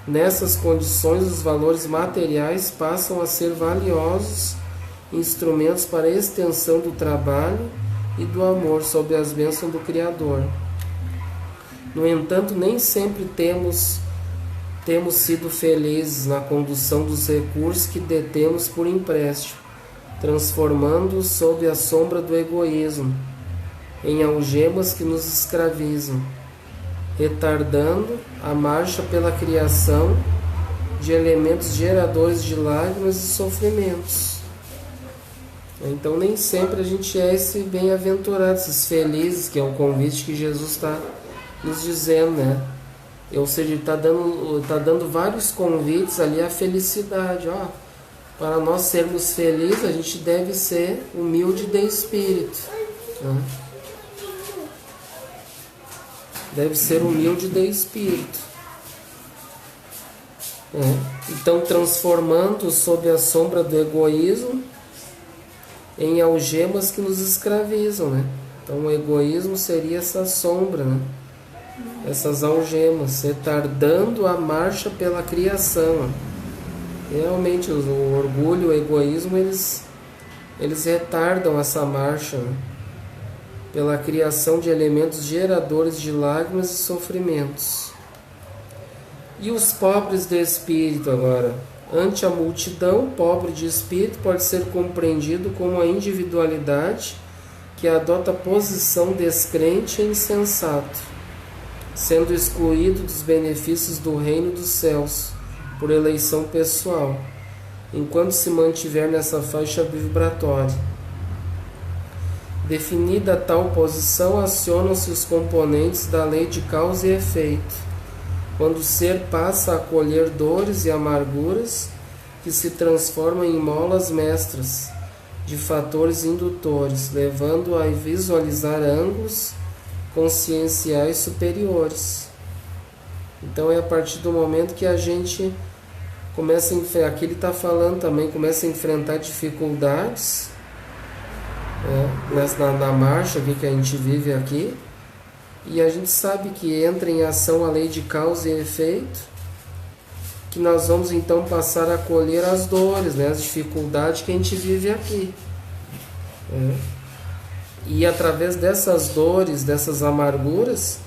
nessas condições os valores materiais passam a ser valiosos instrumentos para a extensão do trabalho e do amor sob as bênçãos do Criador. No entanto, nem sempre temos sido felizes na condução dos recursos que detemos por empréstimo, transformando-os sob a sombra do egoísmo, em algemas que nos escravizam, retardando a marcha pela criação de elementos geradores de lágrimas e sofrimentos. Então nem sempre a gente é esse bem-aventurado, esses felizes, que é o convite que Jesus está nos dizendo, né? Ou seja, ele está dando vários convites ali à felicidade. Ó, para nós sermos felizes, a gente deve ser humilde de espírito, né? Deve ser humilde de espírito. Então, transformando sob a sombra do egoísmo em algemas que nos escravizam, né? Então, o egoísmo seria essa sombra, né? Essas algemas, retardando a marcha pela criação. Realmente, o orgulho, o egoísmo, eles retardam essa marcha, né? Pela criação de elementos geradores de lágrimas e sofrimentos. E os pobres de espírito agora? Ante a multidão, pobre de espírito pode ser compreendido como a individualidade que adota posição descrente e insensato, sendo excluído dos benefícios do reino dos céus, por eleição pessoal, enquanto se mantiver nessa faixa vibratória. Definida tal posição, acionam-se os componentes da lei de causa e efeito, quando o ser passa a colher dores e amarguras que se transformam em molas mestras de fatores indutores, levando a visualizar ângulos conscienciais superiores. Então é a partir do momento que a gente começa a enfrentar, aqui ele está falando também, começa a enfrentar dificuldades, na marcha aqui que a gente vive aqui, e a gente sabe que entra em ação a lei de causa e efeito, que nós vamos então passar a colher as dores, né, as dificuldades que a gente vive aqui. E através dessas dores, dessas amarguras,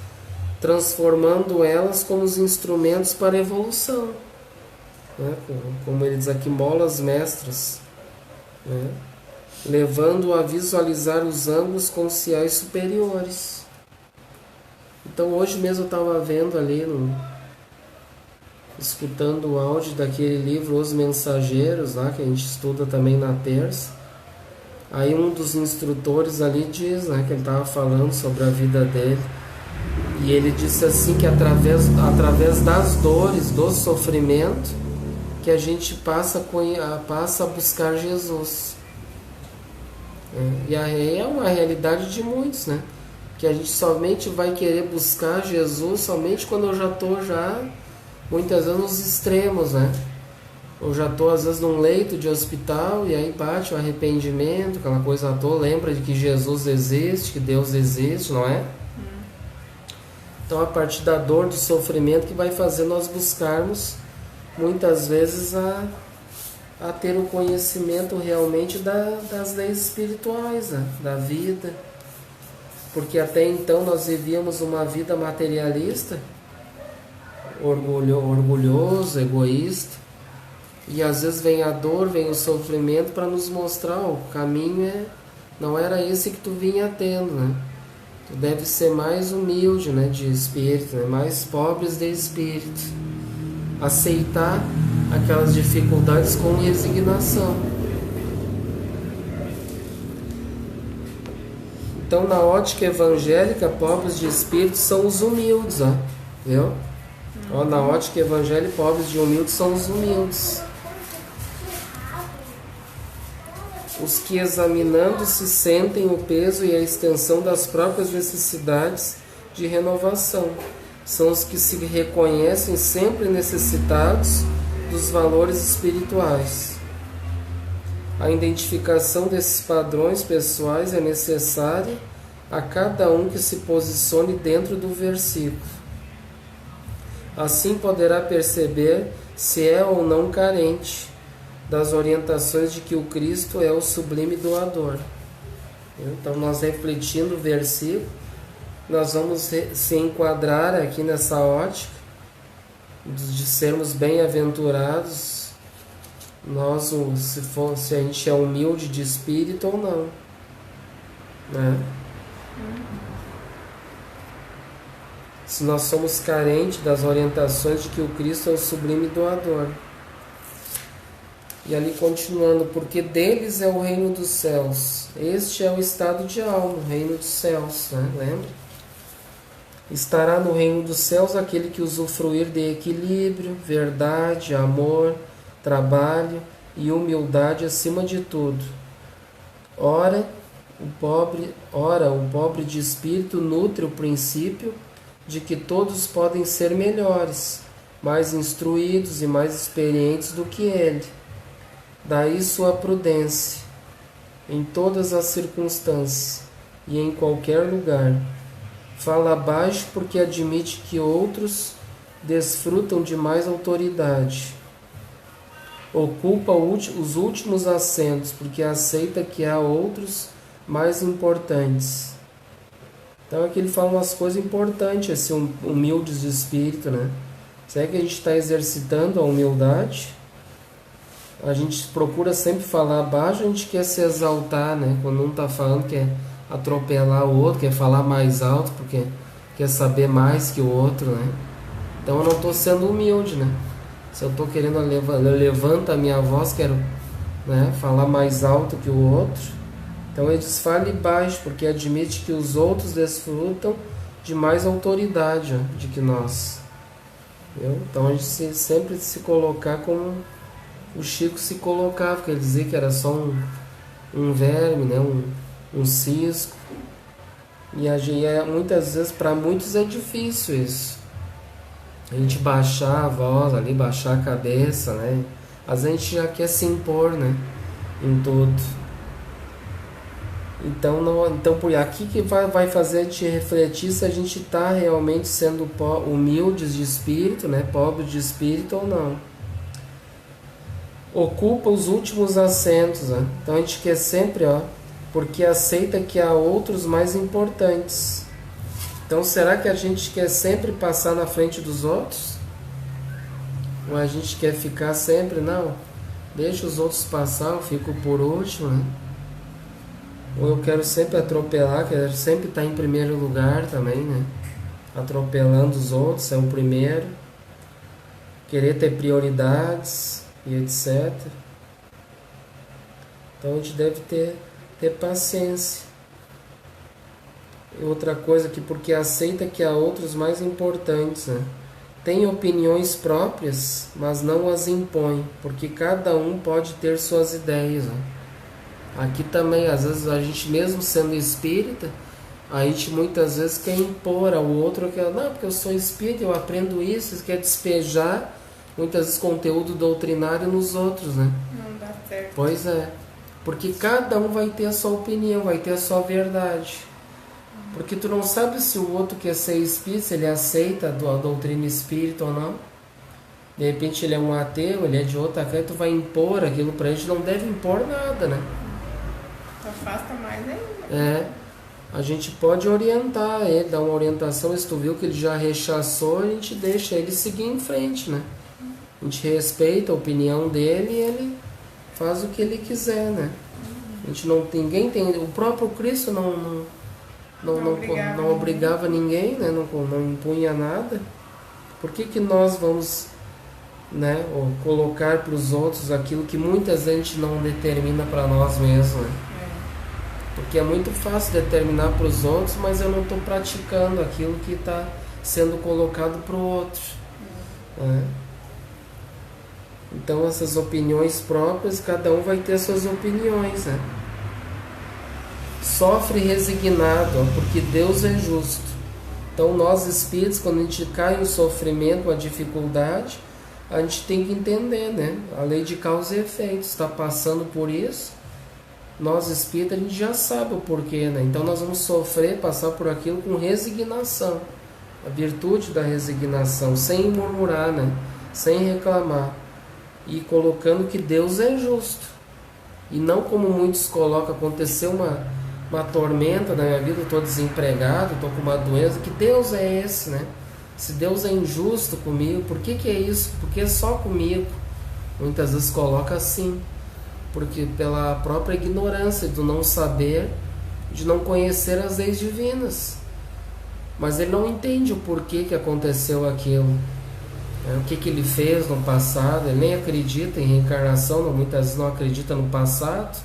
transformando elas como os instrumentos para a evolução, né? Como ele diz aqui, molas mestras, né? Levando a visualizar os ângulos conscienciais superiores. Então hoje mesmo eu estava vendo ali, escutando o áudio daquele livro Os Mensageiros, lá, que a gente estuda também na terça. Aí um dos instrutores ali diz, né, que ele estava falando sobre a vida dele. E ele disse assim que através das dores, do sofrimento, que a gente passa a buscar Jesus. E é uma realidade de muitos, né? Que a gente somente vai querer buscar Jesus somente quando eu já estou muitas vezes nos extremos, né? Eu já estou às vezes num leito de hospital e aí bate o arrependimento, aquela coisa toda, lembra de que Jesus existe, que Deus existe, não é? Então a partir da dor, do sofrimento, que vai fazer nós buscarmos muitas vezes a ter o conhecimento realmente das leis espirituais, né? Da vida. Porque até então nós vivíamos uma vida materialista, orgulhoso, egoísta, e às vezes vem a dor, vem o sofrimento para nos mostrar, o caminho não era esse que tu vinha tendo, né? Tu deve ser mais humilde, né, de espírito, né? Mais pobres de espírito, aceitar aquelas dificuldades com resignação. Então, na ótica evangélica, pobres de espírito são os humildes, ó, viu? Na ótica evangélica, pobres de humildes são os humildes. Os que, examinando-se, sentem o peso e a extensão das próprias necessidades de renovação. São os que se reconhecem sempre necessitados dos valores espirituais. A identificação desses padrões pessoais é necessária a cada um que se posicione dentro do versículo. Assim poderá perceber se é ou não carente, das orientações de que o Cristo é o sublime doador. Então, nós refletindo o versículo, nós vamos se enquadrar aqui nessa ótica de sermos bem-aventurados, nós, se a gente é humilde de espírito ou não, né? Se nós somos carentes das orientações de que o Cristo é o sublime doador. E ali continuando, porque deles é o reino dos céus. Este é o estado de alma, o reino dos céus, né? Lembra? Estará no reino dos céus aquele que usufruir de equilíbrio, verdade, amor, trabalho e humildade acima de tudo. Ora, o pobre de espírito nutre o princípio de que todos podem ser melhores, mais instruídos e mais experientes do que ele. Daí sua prudência, em todas as circunstâncias e em qualquer lugar. Fala baixo porque admite que outros desfrutam de mais autoridade. Ocupa os últimos assentos porque aceita que há outros mais importantes. Então aqui ele fala umas coisas importantes, assim, humildes de espírito, né? Será que a gente está exercitando a humildade? A gente procura sempre falar baixo, a gente quer se exaltar, né? Quando um está falando, quer atropelar o outro, quer falar mais alto, porque quer saber mais que o outro, né? Então eu não estou sendo humilde, né? Se eu estou querendo levantar a minha voz, quero, né, falar mais alto que o outro. Então ele diz, fale baixo, porque admite que os outros desfrutam de mais autoridade, ó, de que nós. Entendeu? Então a gente sempre se colocar como o Chico se colocava, quer dizer que era só um verme, né? um cisco. E muitas vezes, para muitos é difícil isso. A gente baixar a voz ali, baixar a cabeça, né? Às vezes a gente já quer se impor, né? Em tudo. Então por aqui que vai fazer a gente refletir se a gente está realmente sendo humildes de espírito, né? Pobre de espírito ou não. Ocupa os últimos assentos, né? Então a gente quer sempre, ó, porque aceita que há outros mais importantes. Então será que a gente quer sempre passar na frente dos outros? Ou a gente quer ficar sempre, não, deixa os outros passar, eu fico por último, né? Ou eu quero sempre atropelar, quero sempre estar em primeiro lugar também, né? Atropelando os outros, é o primeiro. Querer ter prioridades e etc. Então a gente deve ter paciência. E outra coisa que porque aceita que há outros mais importantes, né? Tem opiniões próprias, mas não as impõe, porque cada um pode ter suas ideias, né? Aqui também, às vezes, a gente mesmo sendo espírita, a gente muitas vezes quer impor ao outro, não, porque eu sou espírita, eu aprendo isso, quer despejar muitas vezes conteúdo doutrinário nos outros, né? Não dá certo. Pois é, porque cada um vai ter a sua opinião, vai ter a sua verdade. Porque tu não sabe se o outro quer ser espírita, se ele aceita a doutrina espírita ou não. De repente ele é um ateu, ele é de outra crença, tu vai impor aquilo pra ele, não deve impor nada, né? Afasta mais ainda. É, a gente pode orientar ele, dar uma orientação, se tu viu que ele já rechaçou, a gente deixa ele seguir em frente, né? A gente respeita a opinião dele e ele faz o que ele quiser, né? A gente ninguém tem, o próprio Cristo não obrigava ninguém, né? Não impunha nada. Por que nós vamos, né, colocar para os outros aquilo que muitas vezes a gente não determina para nós mesmos, né? Porque é muito fácil determinar para os outros, mas eu não estou praticando aquilo que está sendo colocado para o outro, né? Então essas opiniões próprias, cada um vai ter suas opiniões, né? Sofre resignado, porque Deus é justo. Então nós espíritos, quando a gente cai em sofrimento, a dificuldade, a gente tem que entender, né? A lei de causa e efeito. Está passando por isso, nós espíritas a gente já sabe o porquê, né? Então nós vamos sofrer, passar por aquilo com resignação. A virtude da resignação, sem murmurar, né? Sem reclamar. e colocando que Deus é justo. E não como muitos colocam, aconteceu uma tormenta na minha vida, eu estou desempregado, estou com uma doença, que Deus é esse, né? Se Deus é injusto comigo, por que é isso? Porque é só comigo. Muitas vezes coloca assim, porque pela própria ignorância do não saber, de não conhecer as leis divinas. Mas ele não entende o porquê que aconteceu aquilo, o que ele fez no passado. Ele nem acredita em reencarnação, muitas vezes não acredita no passado,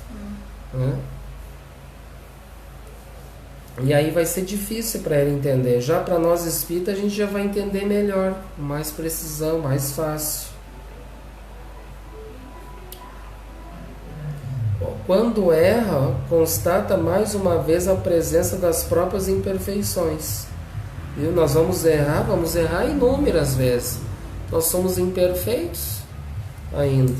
né? E aí vai ser difícil para ele entender. Já para nós espíritas, a gente já vai entender melhor, com mais precisão, mais fácil. Quando erra, constata mais uma vez a presença das próprias imperfeições. Viu? Nós vamos errar inúmeras vezes. Nós somos imperfeitos ainda.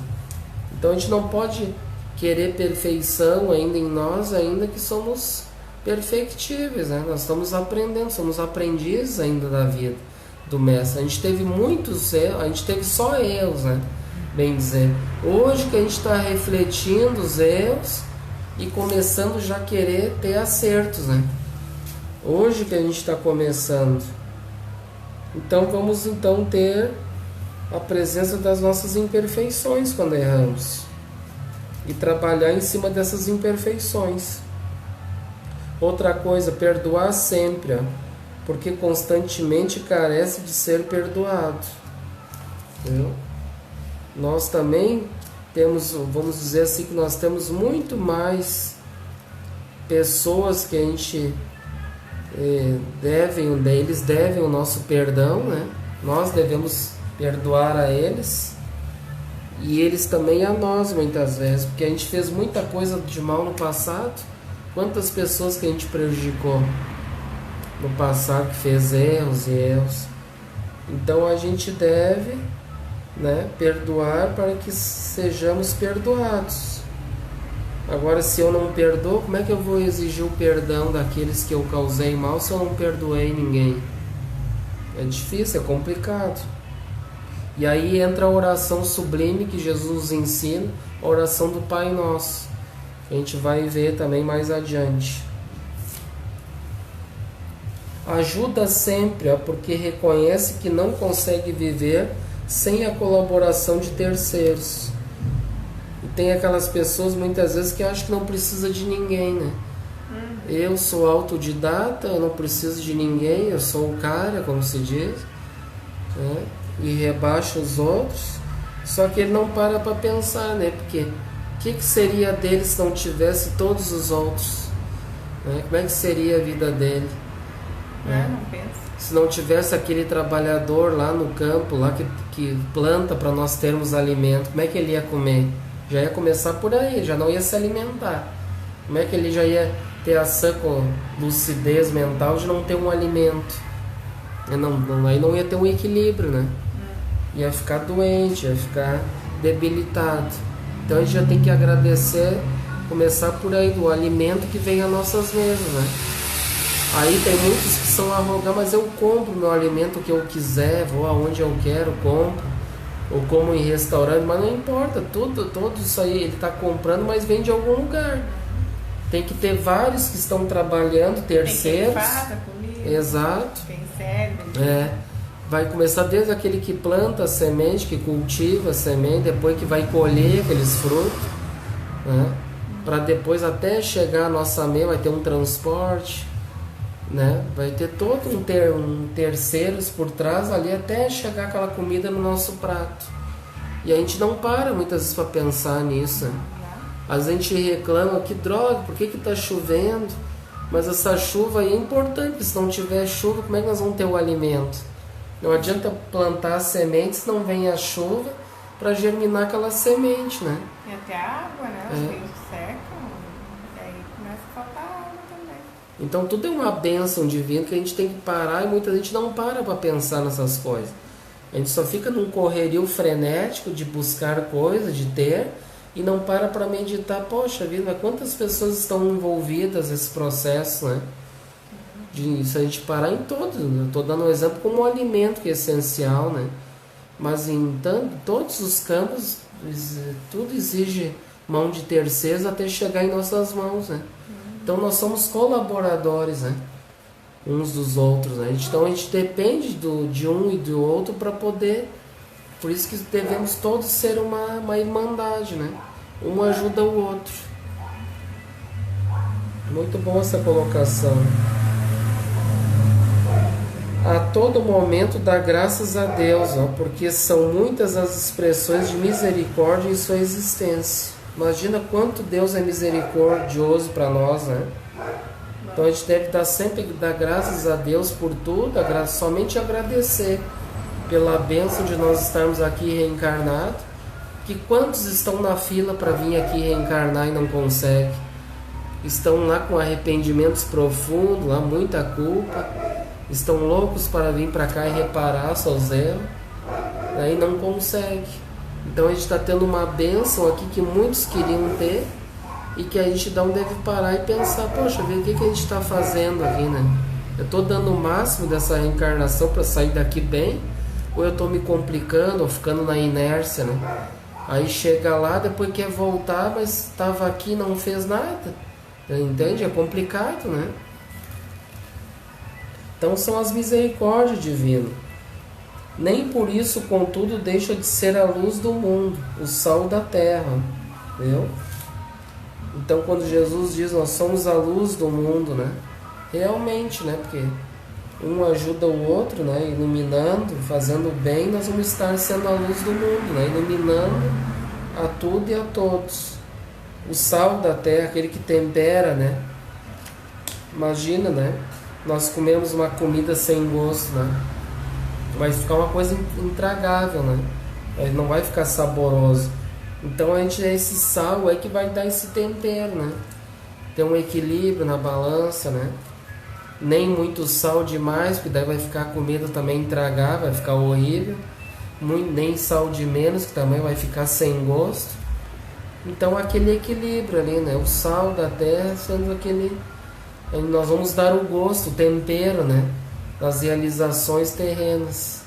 Então a gente não pode querer perfeição ainda em nós, ainda que somos perfectíveis, né? Nós estamos aprendendo, somos aprendizes ainda da vida do Mestre. A gente teve muitos erros, a gente teve só erros, né? Bem dizer. Hoje que a gente está refletindo os erros e começando já a querer ter acertos, né? Hoje que a gente está começando. Então vamos ter a presença das nossas imperfeições quando erramos e trabalhar em cima dessas imperfeições. Outra coisa, perdoar sempre, porque constantemente carece de ser perdoado. Entendeu? Nós também temos, vamos dizer assim, que nós temos muito mais pessoas que a gente eles devem o nosso perdão, né? Nós devemos perdoar a eles e eles também a nós muitas vezes, porque a gente fez muita coisa de mal no passado. Quantas pessoas que a gente prejudicou no passado, que fez erros e erros. Então a gente deve, né, perdoar para que sejamos perdoados. Agora, se eu não perdoo, como é que eu vou exigir o perdão daqueles que eu causei mal se eu não perdoei ninguém? É difícil, é complicado. E aí entra a oração sublime que Jesus nos ensina, a oração do Pai Nosso. A gente vai ver também mais adiante. Ajuda sempre, porque reconhece que não consegue viver sem a colaboração de terceiros. E tem aquelas pessoas muitas vezes que acham que não precisa de ninguém, né? Eu sou autodidata, eu não preciso de ninguém, eu sou o cara, como se diz, né? E rebaixa os outros. Só que ele não para pensar, né? Porque o que seria dele se não tivesse todos os outros? Né? Como é que seria a vida dele? Não pensa. Se não tivesse aquele trabalhador lá no campo, lá que planta para nós termos alimento, como é que ele ia comer? Já ia começar por aí, já não ia se alimentar. Como é que ele já ia ter a sã lucidez mental de não ter um alimento? Aí não ia ter um equilíbrio, né? Ia ficar doente, ia ficar debilitado. Então a gente já tem que agradecer, começar por aí, do alimento que vem às nossas mesas, né? Aí tem muitos que são arrogantes, mas eu compro meu alimento que eu quiser, vou aonde eu quero, compro, ou como em restaurante, mas não importa, tudo isso aí ele está comprando, mas vem de algum lugar. Tem que ter vários que estão trabalhando, terceiros. Tem quem faz a comida. Exato. Quem serve. Vai começar desde aquele que planta a semente, que cultiva a semente, depois que vai colher aqueles frutos, né? Para depois até chegar a nossa mesa, vai ter um transporte, né? Vai ter todo um terceiros por trás ali até chegar aquela comida no nosso prato. E a gente não para muitas vezes para pensar nisso, né? Às vezes a gente reclama, que droga, por que está chovendo? Mas essa chuva aí é importante, se não tiver chuva, como é que nós vamos ter o alimento? Não adianta plantar sementes se não vem a chuva para germinar aquela semente, né? E até a água, né? Os rios secam, e aí começa a faltar água também. Então tudo é uma bênção divina que a gente tem que parar, e muita gente não para pensar nessas coisas. A gente só fica num correrio frenético de buscar coisas, de ter, e não para meditar. Poxa vida, mas quantas pessoas estão envolvidas nesse processo, né? Se a gente parar em todos, eu estou dando um exemplo como um alimento que é essencial, né? mas em todos os campos, tudo exige mão de terceiros até chegar em nossas mãos, né? Então nós somos colaboradores, né? Uns dos outros, né? Então a gente depende de um e do outro para poder. Por isso que devemos todos ser uma irmandade, né? Um ajuda o outro. Muito bom essa colocação. A todo momento dá graças a Deus, ó, porque são muitas as expressões de misericórdia em sua existência. Imagina quanto Deus é misericordioso para nós, né? Então a gente deve sempre dar graças a Deus por tudo, somente agradecer pela bênção de nós estarmos aqui reencarnados. Que quantos estão na fila para vir aqui reencarnar e não conseguem? Estão lá com arrependimentos profundos, lá muita culpa, estão loucos para vir para cá e reparar seus erros, aí não consegue. Então a gente está tendo uma bênção aqui que muitos queriam ter e que a gente não deve parar e pensar, poxa, o que a gente está fazendo aqui, né? Eu estou dando o máximo dessa reencarnação para sair daqui bem, ou eu estou me complicando ou ficando na inércia, né? Aí chega lá, depois quer voltar, mas estava aqui e não fez nada. Entende? É complicado, né? Então são as misericórdias divinas. Nem por isso, contudo, deixa de ser a luz do mundo, o sal da terra. Entendeu? Então quando Jesus diz nós somos a luz do mundo, né? Realmente, né? Porque um ajuda o outro, né? Iluminando, fazendo bem, nós vamos estar sendo a luz do mundo, né? Iluminando a tudo e a todos. O sal da terra, aquele que tempera, né? Imagina, né? Nós comemos uma comida sem gosto, né? Vai ficar uma coisa intragável, né? Não vai ficar saboroso. Então a gente, esse sal é que vai dar esse tempero, né? Ter um equilíbrio na balança, né? Nem muito sal demais, porque daí vai ficar a comida também intragável, vai ficar horrível. Nem sal de menos, que também vai ficar sem gosto. Então aquele equilíbrio ali, né? O sal da terra sendo aquele... Nós vamos dar o gosto, o tempero, né? Das realizações terrenas.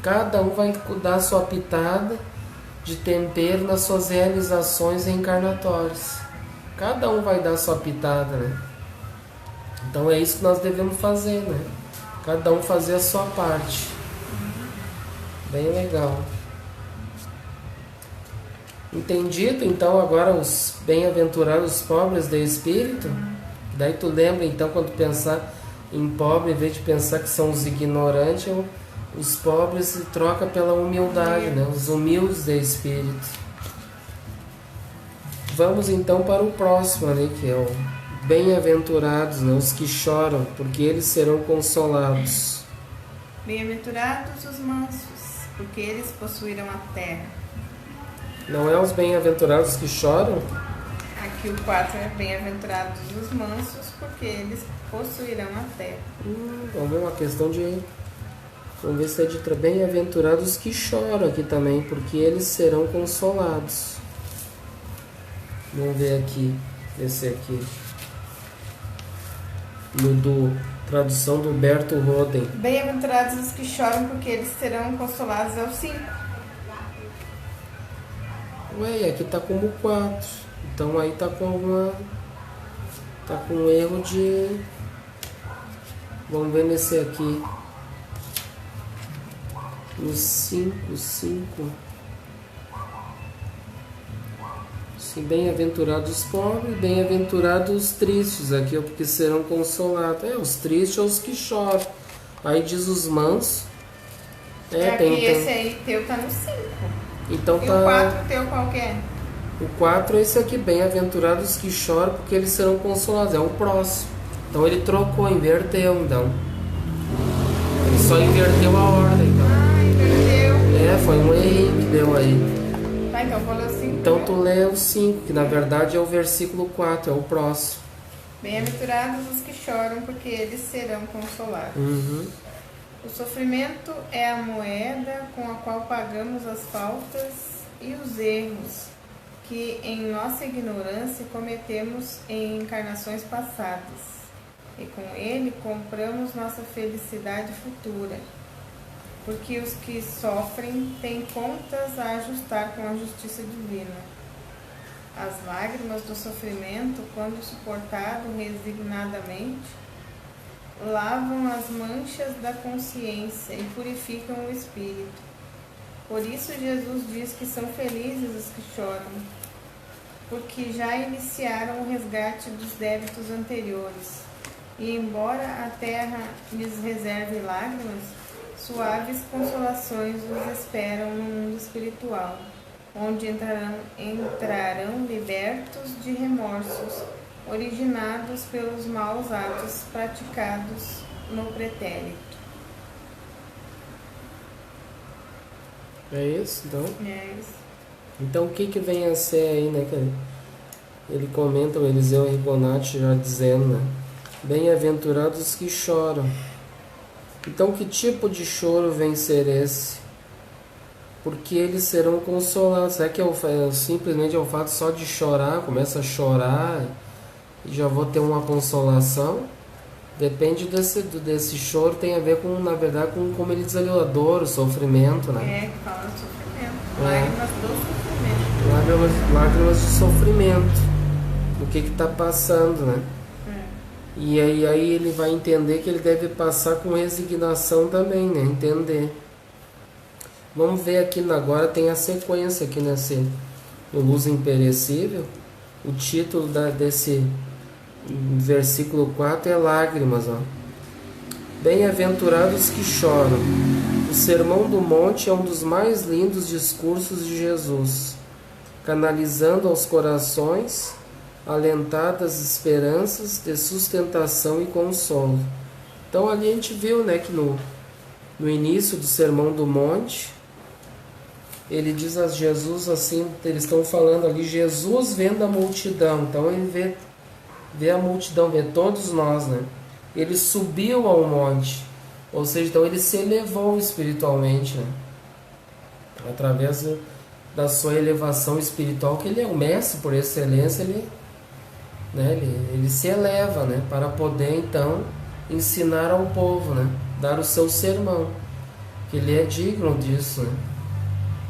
Cada um vai dar a sua pitada de tempero nas suas realizações reencarnatórias. Cada um vai dar a sua pitada, né? Então é isso que nós devemos fazer, né? Cada um fazer a sua parte. Bem legal. Entendido, então, agora os bem-aventurados pobres de espírito? Daí tu lembra, então, quando pensar em pobre, em vez de pensar que são os ignorantes, os pobres se troca pela humildade, né? Os humildes de espírito. Vamos, então, para o próximo ali, que é o bem-aventurados, né? Os que choram, porque eles serão consolados. Bem-aventurados os mansos, porque eles possuirão a terra. Não é os bem-aventurados que choram? Aqui o 4 é bem-aventurados os mansos, porque eles possuirão a terra. Vamos ver uma questão de... Vamos ver se é de bem-aventurados que choram aqui também, porque eles serão consolados. Vamos ver aqui, esse aqui. Tradução do Humberto Roden. Bem-aventurados os que choram, porque eles serão consolados, é o 5. Ué, aqui tá como 4. Então aí tá com alguma... Tá com um erro de... Vamos ver nesse aqui. No 5. Sim, bem-aventurados os pobres, bem-aventurados os tristes aqui, porque serão consolados. Os tristes ou os que choram. Aí diz os mansos. Esse aí teu tá no 5. Então e tá... o 4 teu qual que é? O 4 é esse aqui, bem-aventurados que choram, porque eles serão consolados. É o próximo. Então ele trocou, inverteu, então. Ele só inverteu a ordem, então. Inverteu. Foi um errinho que deu aí. Tá, então vou ler o 5. Então tu lê o 5, que na verdade é o versículo 4, é o próximo. Bem-aventurados os que choram, porque eles serão consolados. O sofrimento é a moeda com a qual pagamos as faltas e os erros que em nossa ignorância cometemos em encarnações passadas, e com ele compramos nossa felicidade futura. porque os que sofrem têm contas a ajustar com a justiça divina. As lágrimas do sofrimento, quando suportado resignadamente, lavam as manchas da consciência e purificam o espírito. Por isso Jesus diz que são felizes os que choram, porque já iniciaram o resgate dos débitos anteriores. E embora a terra lhes reserve lágrimas, suaves consolações os esperam no mundo espiritual, onde entrarão libertos de remorsos, originados pelos maus atos praticados no pretérito. É isso, então? É isso. Então o que vem a ser aí, né? Que ele comenta, o Eliseu Ribonati já dizendo, né? Bem-aventurados os que choram. Então que tipo de choro vem ser esse? Porque eles serão consolados. Será que simplesmente é o fato só de chorar, começa a chorar e já vou ter uma consolação? Depende desse choro, tem a ver com, na verdade, com como ele diz ali, a dor, o sofrimento, né? É, que fala do sofrimento. Lágrimas do sofrimento. Lágrimas de sofrimento. O que está passando, né? E aí ele vai entender que ele deve passar com resignação também, né? Entender. Vamos ver aqui agora, tem a sequência aqui no Luz Imperecível. O título desse versículo 4 é Lágrimas. Ó. Bem-aventurados que choram. O Sermão do Monte é um dos mais lindos discursos de Jesus, canalizando aos corações alentadas esperanças de sustentação e consolo. Então ali a gente viu, né, que no início do Sermão do Monte, ele diz a Jesus assim, eles estão falando ali, Jesus vendo a multidão, então ele vê a multidão, vê todos nós, né? Ele subiu ao monte, ou seja, então ele se elevou espiritualmente, né? Através da sua elevação espiritual, que ele é o mestre por excelência, ele se eleva, né? Para poder então ensinar ao povo, né? Dar o seu sermão, que ele é digno disso, né?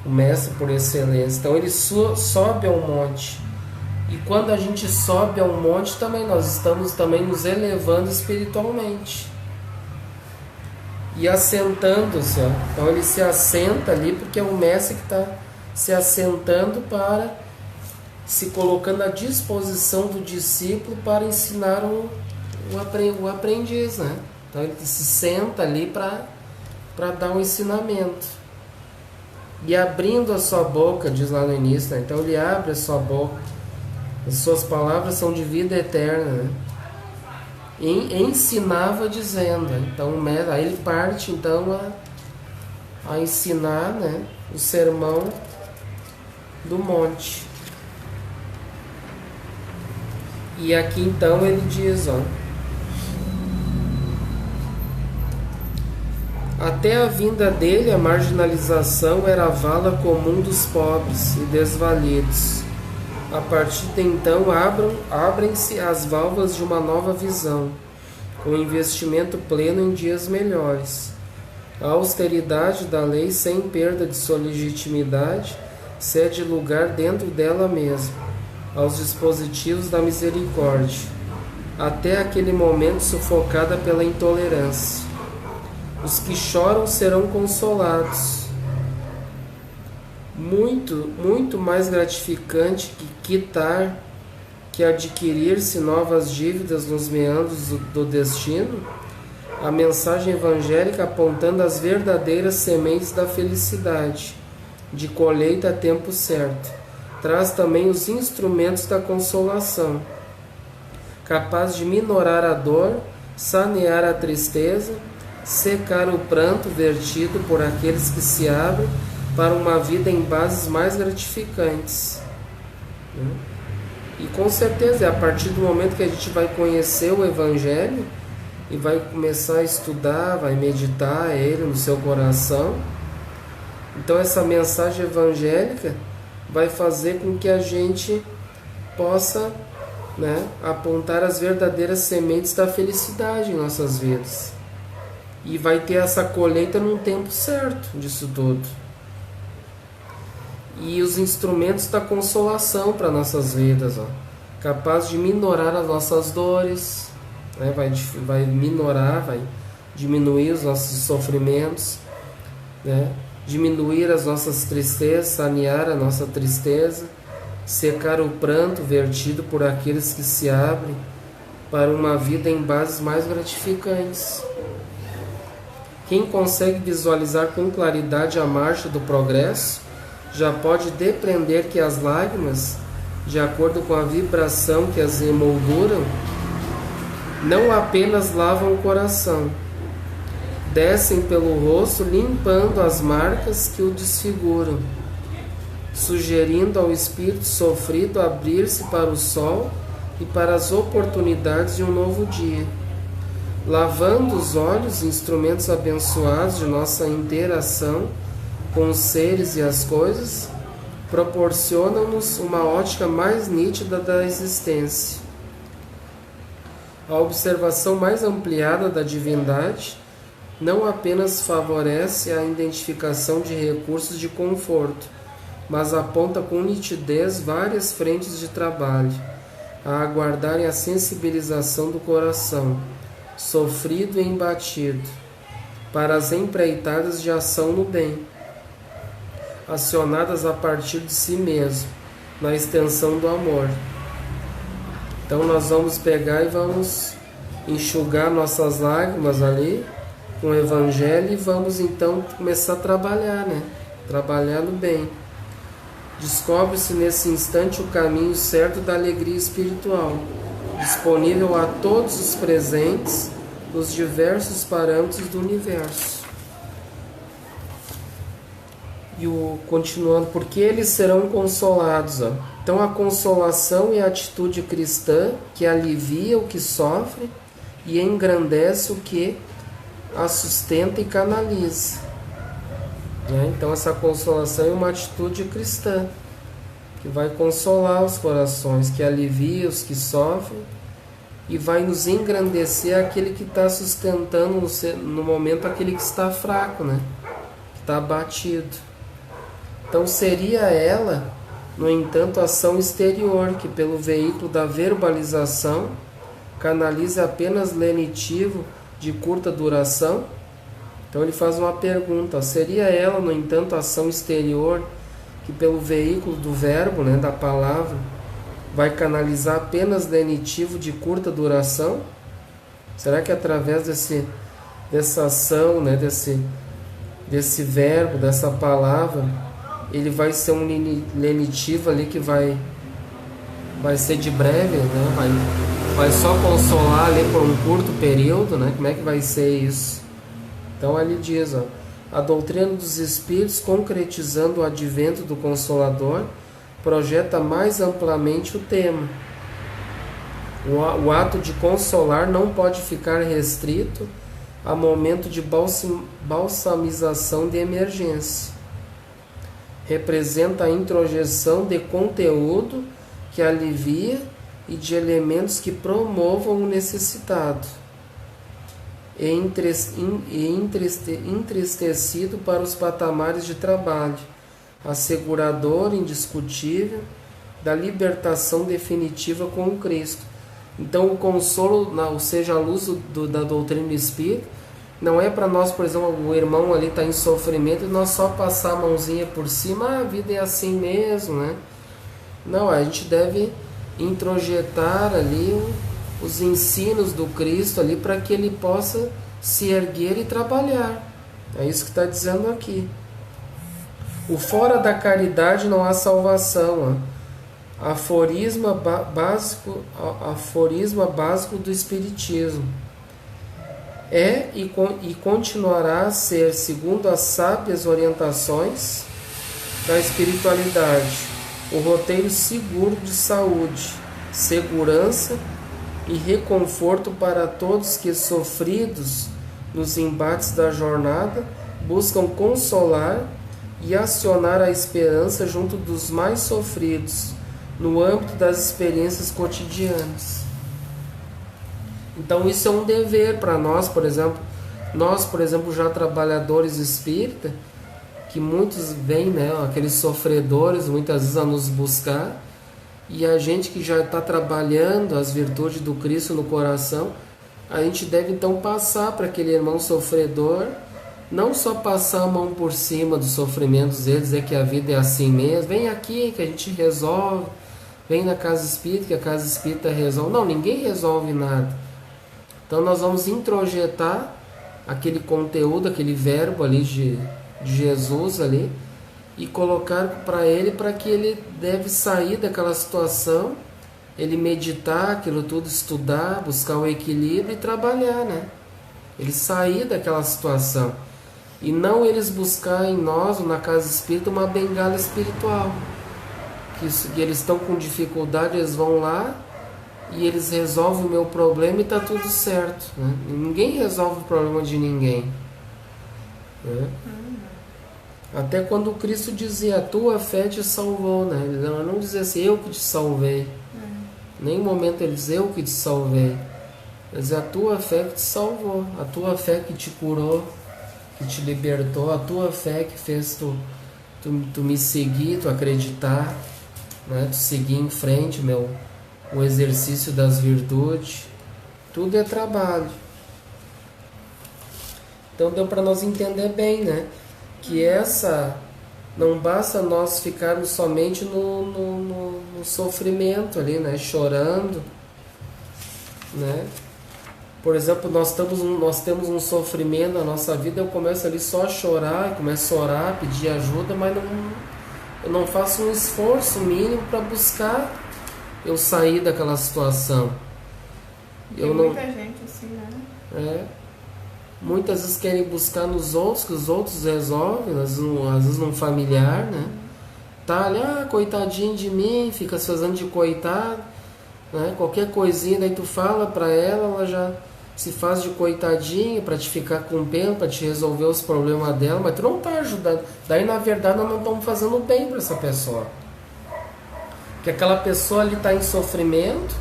O mestre por excelência. Então ele sobe ao monte. E quando a gente sobe ao monte também, nós estamos também nos elevando espiritualmente. E assentando-se. Então ele se assenta ali porque é o mestre que está se assentando para, se colocando à disposição do discípulo para ensinar o aprendiz, né? Então ele se senta ali para dar um ensinamento. E abrindo a sua boca, diz lá no início, né? Então ele abre a sua boca, as suas palavras são de vida eterna, né? E ensinava dizendo, então aí ele parte então a ensinar, né, o sermão do monte. E aqui então ele diz, até a vinda dele, a marginalização era a vala comum dos pobres e desvalidos. A partir de então, abrem-se as válvulas de uma nova visão, com investimento pleno em dias melhores. A austeridade da lei, sem perda de sua legitimidade, cede lugar dentro dela mesma, aos dispositivos da misericórdia, até aquele momento sufocada pela intolerância. Os que choram serão consolados. Muito, muito mais gratificante que quitar, que adquirir-se novas dívidas nos meandros do destino, a mensagem evangélica apontando as verdadeiras sementes da felicidade, de colheita a tempo certo, traz também os instrumentos da consolação, capaz de minorar a dor, sanear a tristeza, secar o pranto vertido por aqueles que se abrem para uma vida em bases mais gratificantes. E com certeza é a partir do momento que a gente vai conhecer o Evangelho e vai começar a estudar, vai meditar ele no seu coração, então essa mensagem evangélica vai fazer com que a gente possa, né, apontar as verdadeiras sementes da felicidade em nossas vidas. e vai ter essa colheita num tempo certo disso tudo. E os instrumentos da consolação para nossas vidas, ó, capaz de minorar as nossas dores, né? Vai minorar, vai diminuir os nossos sofrimentos, né? Diminuir as nossas tristezas, sanear a nossa tristeza, secar o pranto vertido por aqueles que se abrem para uma vida em bases mais gratificantes. Quem consegue visualizar com claridade a marcha do progresso já pode depreender que as lágrimas, de acordo com a vibração que as emolduram, não apenas lavam o coração, descem pelo rosto limpando as marcas que o desfiguram, sugerindo ao espírito sofrido abrir-se para o sol e para as oportunidades de um novo dia. Lavando os olhos, instrumentos abençoados de nossa interação com os seres e as coisas, proporcionam-nos uma ótica mais nítida da existência. A observação mais ampliada da divindade não apenas favorece a identificação de recursos de conforto, mas aponta com nitidez várias frentes de trabalho, a aguardarem a sensibilização do coração, sofrido e embatido, para as empreitadas de ação no bem, acionadas a partir de si mesmo, na extensão do amor. Então nós vamos pegar e vamos enxugar nossas lágrimas ali com o Evangelho e vamos então começar a trabalhar, né? Trabalhar no bem. Descobre-se nesse instante o caminho certo da alegria espiritual, disponível a todos os presentes nos diversos parâmetros do universo. E continuando, porque eles serão consolados. Ó. Então a consolação é a atitude cristã que alivia o que sofre e engrandece o que a sustenta e canaliza. Né? Então essa consolação é uma atitude cristã que vai consolar os corações, que alivia os que sofrem e vai nos engrandecer aquele que está sustentando no momento aquele que está fraco, né? Que está abatido. Então seria ela, no entanto, ação exterior, que pelo veículo da verbalização canaliza apenas lenitivo de curta duração. Então ele faz uma pergunta, seria ela, no entanto, ação exterior, que pelo veículo do verbo, né, da palavra, vai canalizar apenas lenitivo de curta duração? Será que através dessa ação, né, desse verbo, dessa palavra, ele vai ser um lenitivo ali que vai ser de breve, né? Vai só consolar ali por um curto período, né? Como é que vai ser isso? Então ali diz, ó, a doutrina dos Espíritos, concretizando o advento do Consolador, projeta mais amplamente o tema. O ato de consolar não pode ficar restrito a momento de balsamização de emergência. Representa a introjeção de conteúdo que alivia e de elementos que promovam o necessitado, e entristecido para os patamares de trabalho, assegurador indiscutível da libertação definitiva com o Cristo. Então o consolo, ou seja, a luz da doutrina do Espírito, não é para nós, por exemplo, o irmão ali está em sofrimento e nós só passar a mãozinha por cima, a vida é assim mesmo, né? Não, a gente deve introjetar ali os ensinos do Cristo ali para que ele possa se erguer e trabalhar. É isso que está dizendo aqui. O fora da caridade não há salvação. Ó. Aforisma básico do Espiritismo. É e continuará a ser, segundo as sábias orientações da espiritualidade, o roteiro seguro de saúde, segurança e reconforto para todos que, sofridos nos embates da jornada, buscam consolar e acionar a esperança junto dos mais sofridos, no âmbito das experiências cotidianas. Então isso é um dever para nós, por exemplo, Nós, por exemplo, já trabalhadores espírita, que muitos vêm, né, aqueles sofredores, muitas vezes a nos buscar, e a gente que já está trabalhando as virtudes do Cristo no coração, a gente deve então passar para aquele irmão sofredor, não só passar a mão por cima dos sofrimentos deles, dizer que a vida é assim mesmo, vem aqui que a gente resolve, vem na casa espírita que a casa espírita resolve. Não, ninguém resolve nada. Então nós vamos introjetar aquele conteúdo, aquele verbo ali de Jesus ali, e colocar para ele, para que ele deve sair daquela situação, ele meditar aquilo tudo, estudar, buscar o equilíbrio e trabalhar, né? Ele sair daquela situação. E não eles buscar em nós, ou na casa espírita, uma bengala espiritual. Que eles estão com dificuldade, eles vão lá e eles resolvem o meu problema e está tudo certo, né? Ninguém resolve o problema de ninguém, né? Até quando Cristo dizia, a tua fé te salvou, né? Ele não dizia assim, eu que te salvei. Em nenhum momento ele dizia, eu que te salvei. Ele dizia, a tua fé que te salvou, a tua fé que te curou, que te libertou, a tua fé que fez tu me seguir, tu acreditar, né? Tu seguir em frente, o exercício das virtudes. Tudo é trabalho. Então deu para nós entender bem, né? Que não basta nós ficarmos somente no sofrimento ali, né? Chorando, né? Por exemplo, nós temos um sofrimento na nossa vida, eu começo ali só a chorar, eu começo a orar, pedir ajuda, mas eu não faço um esforço mínimo para buscar eu sair daquela situação. Tem muita gente assim, né? Muitas vezes querem buscar nos outros, que os outros resolvem, às vezes num familiar, né? Tá ali, coitadinho de mim, fica se fazendo de coitado, né? Qualquer coisinha, daí tu fala pra ela já se faz de coitadinha pra te ficar com pena, pra te resolver os problemas dela, mas tu não tá ajudando. Daí, na verdade, nós não estamos fazendo bem pra essa pessoa. Porque aquela pessoa ali tá em sofrimento,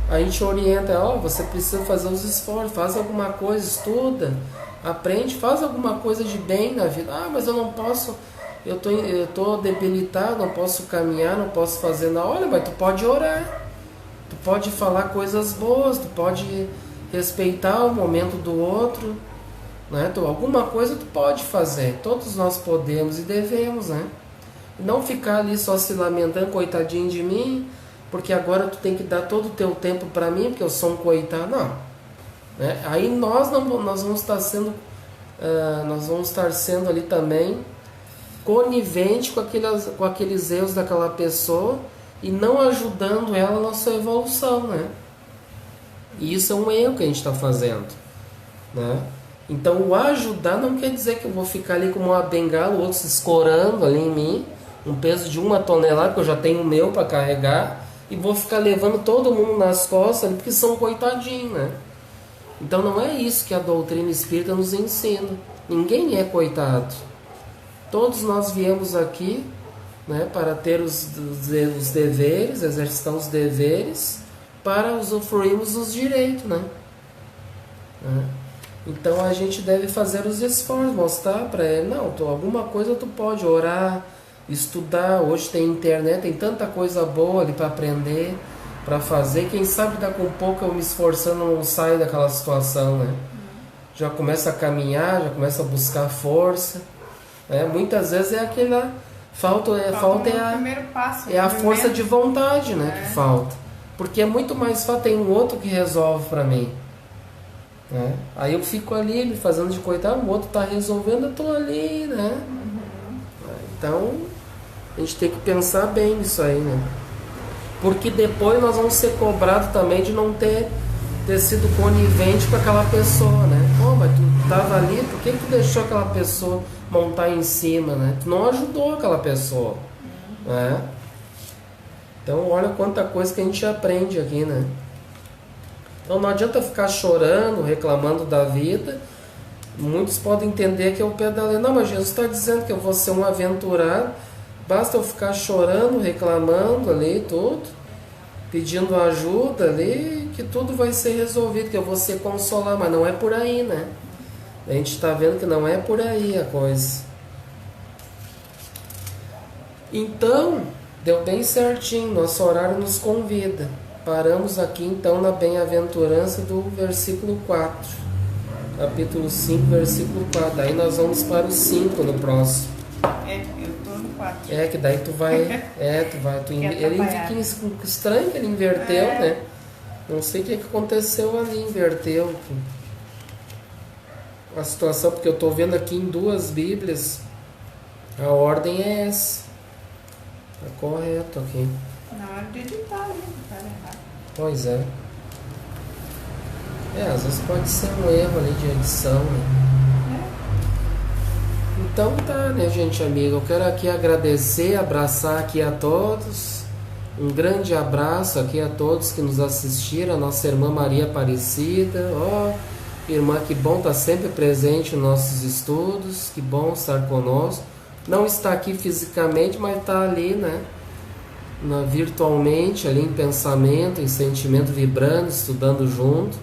a gente orienta, você precisa fazer os esforços, faz alguma coisa, estuda, aprende, faz alguma coisa de bem na vida. Mas eu não posso, eu tô debilitado, não posso caminhar, não posso fazer nada. Olha, mas tu pode orar, tu pode falar coisas boas, tu pode respeitar o momento do outro, né? Alguma coisa tu pode fazer, todos nós podemos e devemos, né? E não ficar ali só se lamentando, coitadinho de mim, porque agora tu tem que dar todo o teu tempo para mim, porque eu sou um coitado. Não, né? Aí nós vamos estar sendo ali também conivente com aqueles erros daquela pessoa e não ajudando ela na sua evolução, né? E isso é um erro que a gente está fazendo, né? Então o ajudar não quer dizer que eu vou ficar ali como uma bengala, o outro se escorando ali em mim, um peso de 1 tonelada, que eu já tenho o meu para carregar, e vou ficar levando todo mundo nas costas ali, porque são coitadinhos, né? Então não é isso que a doutrina espírita nos ensina. Ninguém é coitado. Todos nós viemos aqui, né, para ter os deveres, exercitar os deveres, para usufruirmos dos direitos, né? Então a gente deve fazer os esforços, mostrar para ele, não, alguma coisa tu pode orar, estudar. Hoje tem internet, tem tanta coisa boa ali para aprender, para fazer. Quem sabe daqui a um pouco eu me esforçando não saio daquela situação, né? Já começa a caminhar, já começa a buscar força, né? Muitas vezes é aquela falta primeiro passo, é a força de vontade, né? Que falta, porque é muito mais fácil, tem um outro que resolve para mim, né? Aí eu fico ali me fazendo de coitado, o outro tá resolvendo, eu tô ali, né? Então a gente tem que pensar bem nisso aí, né? Porque depois nós vamos ser cobrados também de não ter sido conivente com aquela pessoa, né? Mas tu tava ali, por que tu deixou aquela pessoa montar em cima, né? Tu não ajudou aquela pessoa, né? Então olha quanta coisa que a gente aprende aqui, né? Então não adianta ficar chorando, reclamando da vida. Muitos podem entender que é o pé da lei. Não, mas Jesus está dizendo que eu vou ser um aventurado. Basta eu ficar chorando, reclamando ali, tudo, pedindo ajuda ali, que tudo vai ser resolvido, que eu vou ser consolar. Mas não é por aí, né? A gente está vendo que não é por aí a coisa. Então, deu bem certinho, nosso horário nos convida. Paramos aqui então na bem-aventurança do versículo 4. Capítulo 5, versículo 4. Aí nós vamos para o 5 no próximo. Eu tô no 4. Que daí tu vai. Ele fica estranho que ele inverteu, né? Não sei o que aconteceu ali, inverteu a situação, porque eu tô vendo aqui em duas Bíblias, a ordem é essa. Tá correto aqui. Na hora de editar, né? Tá errado. Pois é. Às vezes pode ser um erro ali de edição, né? Então tá, né, gente amiga? Eu quero aqui agradecer, abraçar aqui a todos. Um grande abraço aqui a todos que nos assistiram. A nossa irmã Maria Aparecida. Irmã, que bom estar sempre presente nos nossos estudos. Que bom estar conosco. Não está aqui fisicamente, mas está ali, né? Virtualmente, ali em pensamento, em sentimento, vibrando, estudando junto.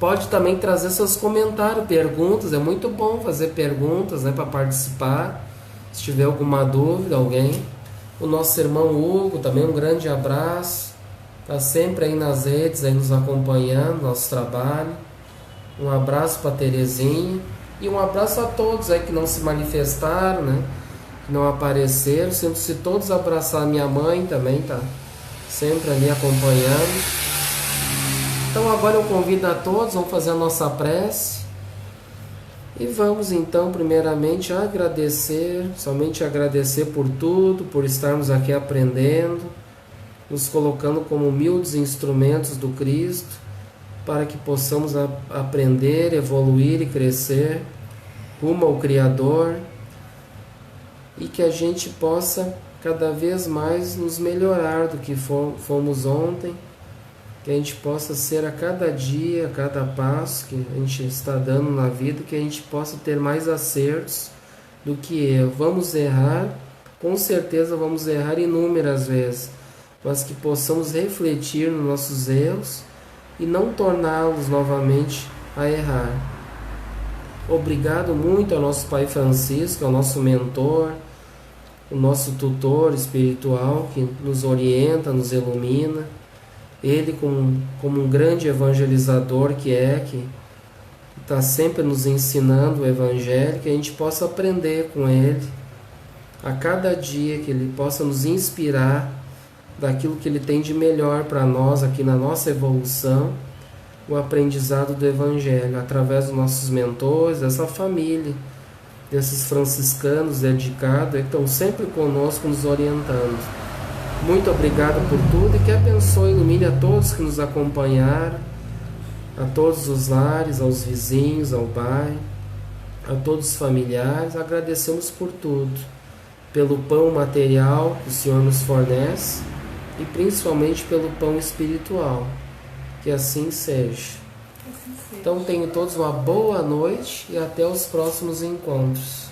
Pode também trazer seus comentários, perguntas. É muito bom fazer perguntas, né, para participar. Se tiver alguma dúvida, alguém. O nosso irmão Hugo, também um grande abraço. Está sempre aí nas redes, aí nos acompanhando, nosso trabalho. Um abraço para Terezinha. E um abraço a todos aí que não se manifestaram, né? Que não apareceram. Se todos abraçar a minha mãe também, tá sempre ali acompanhando. Então agora eu convido a todos, vamos fazer a nossa prece. E vamos então primeiramente agradecer, somente agradecer por tudo, por estarmos aqui aprendendo, nos colocando como humildes instrumentos do Cristo, para que possamos aprender, evoluir e crescer rumo ao Criador, e que a gente possa cada vez mais nos melhorar do que fomos ontem, que a gente possa ser a cada dia, a cada passo que a gente está dando na vida, que a gente possa ter mais acertos do que erro. Vamos errar, com certeza vamos errar inúmeras vezes, mas que possamos refletir nos nossos erros e não torná-los novamente a errar. Obrigado muito ao nosso Pai Francisco, ao nosso mentor, o nosso tutor espiritual que nos orienta, nos ilumina. Ele como um grande evangelizador que está sempre nos ensinando o Evangelho, que a gente possa aprender com ele a cada dia, que ele possa nos inspirar daquilo que ele tem de melhor para nós aqui na nossa evolução, o aprendizado do Evangelho, através dos nossos mentores, dessa família, desses franciscanos dedicados, que estão sempre conosco, nos orientando. Muito obrigado por tudo e que abençoe e ilumine a todos que nos acompanharam, a todos os lares, aos vizinhos, ao bairro, a todos os familiares. Agradecemos por tudo, pelo pão material que o Senhor nos fornece e principalmente pelo pão espiritual. Que assim seja. Então tenham todos uma boa noite e até os próximos encontros.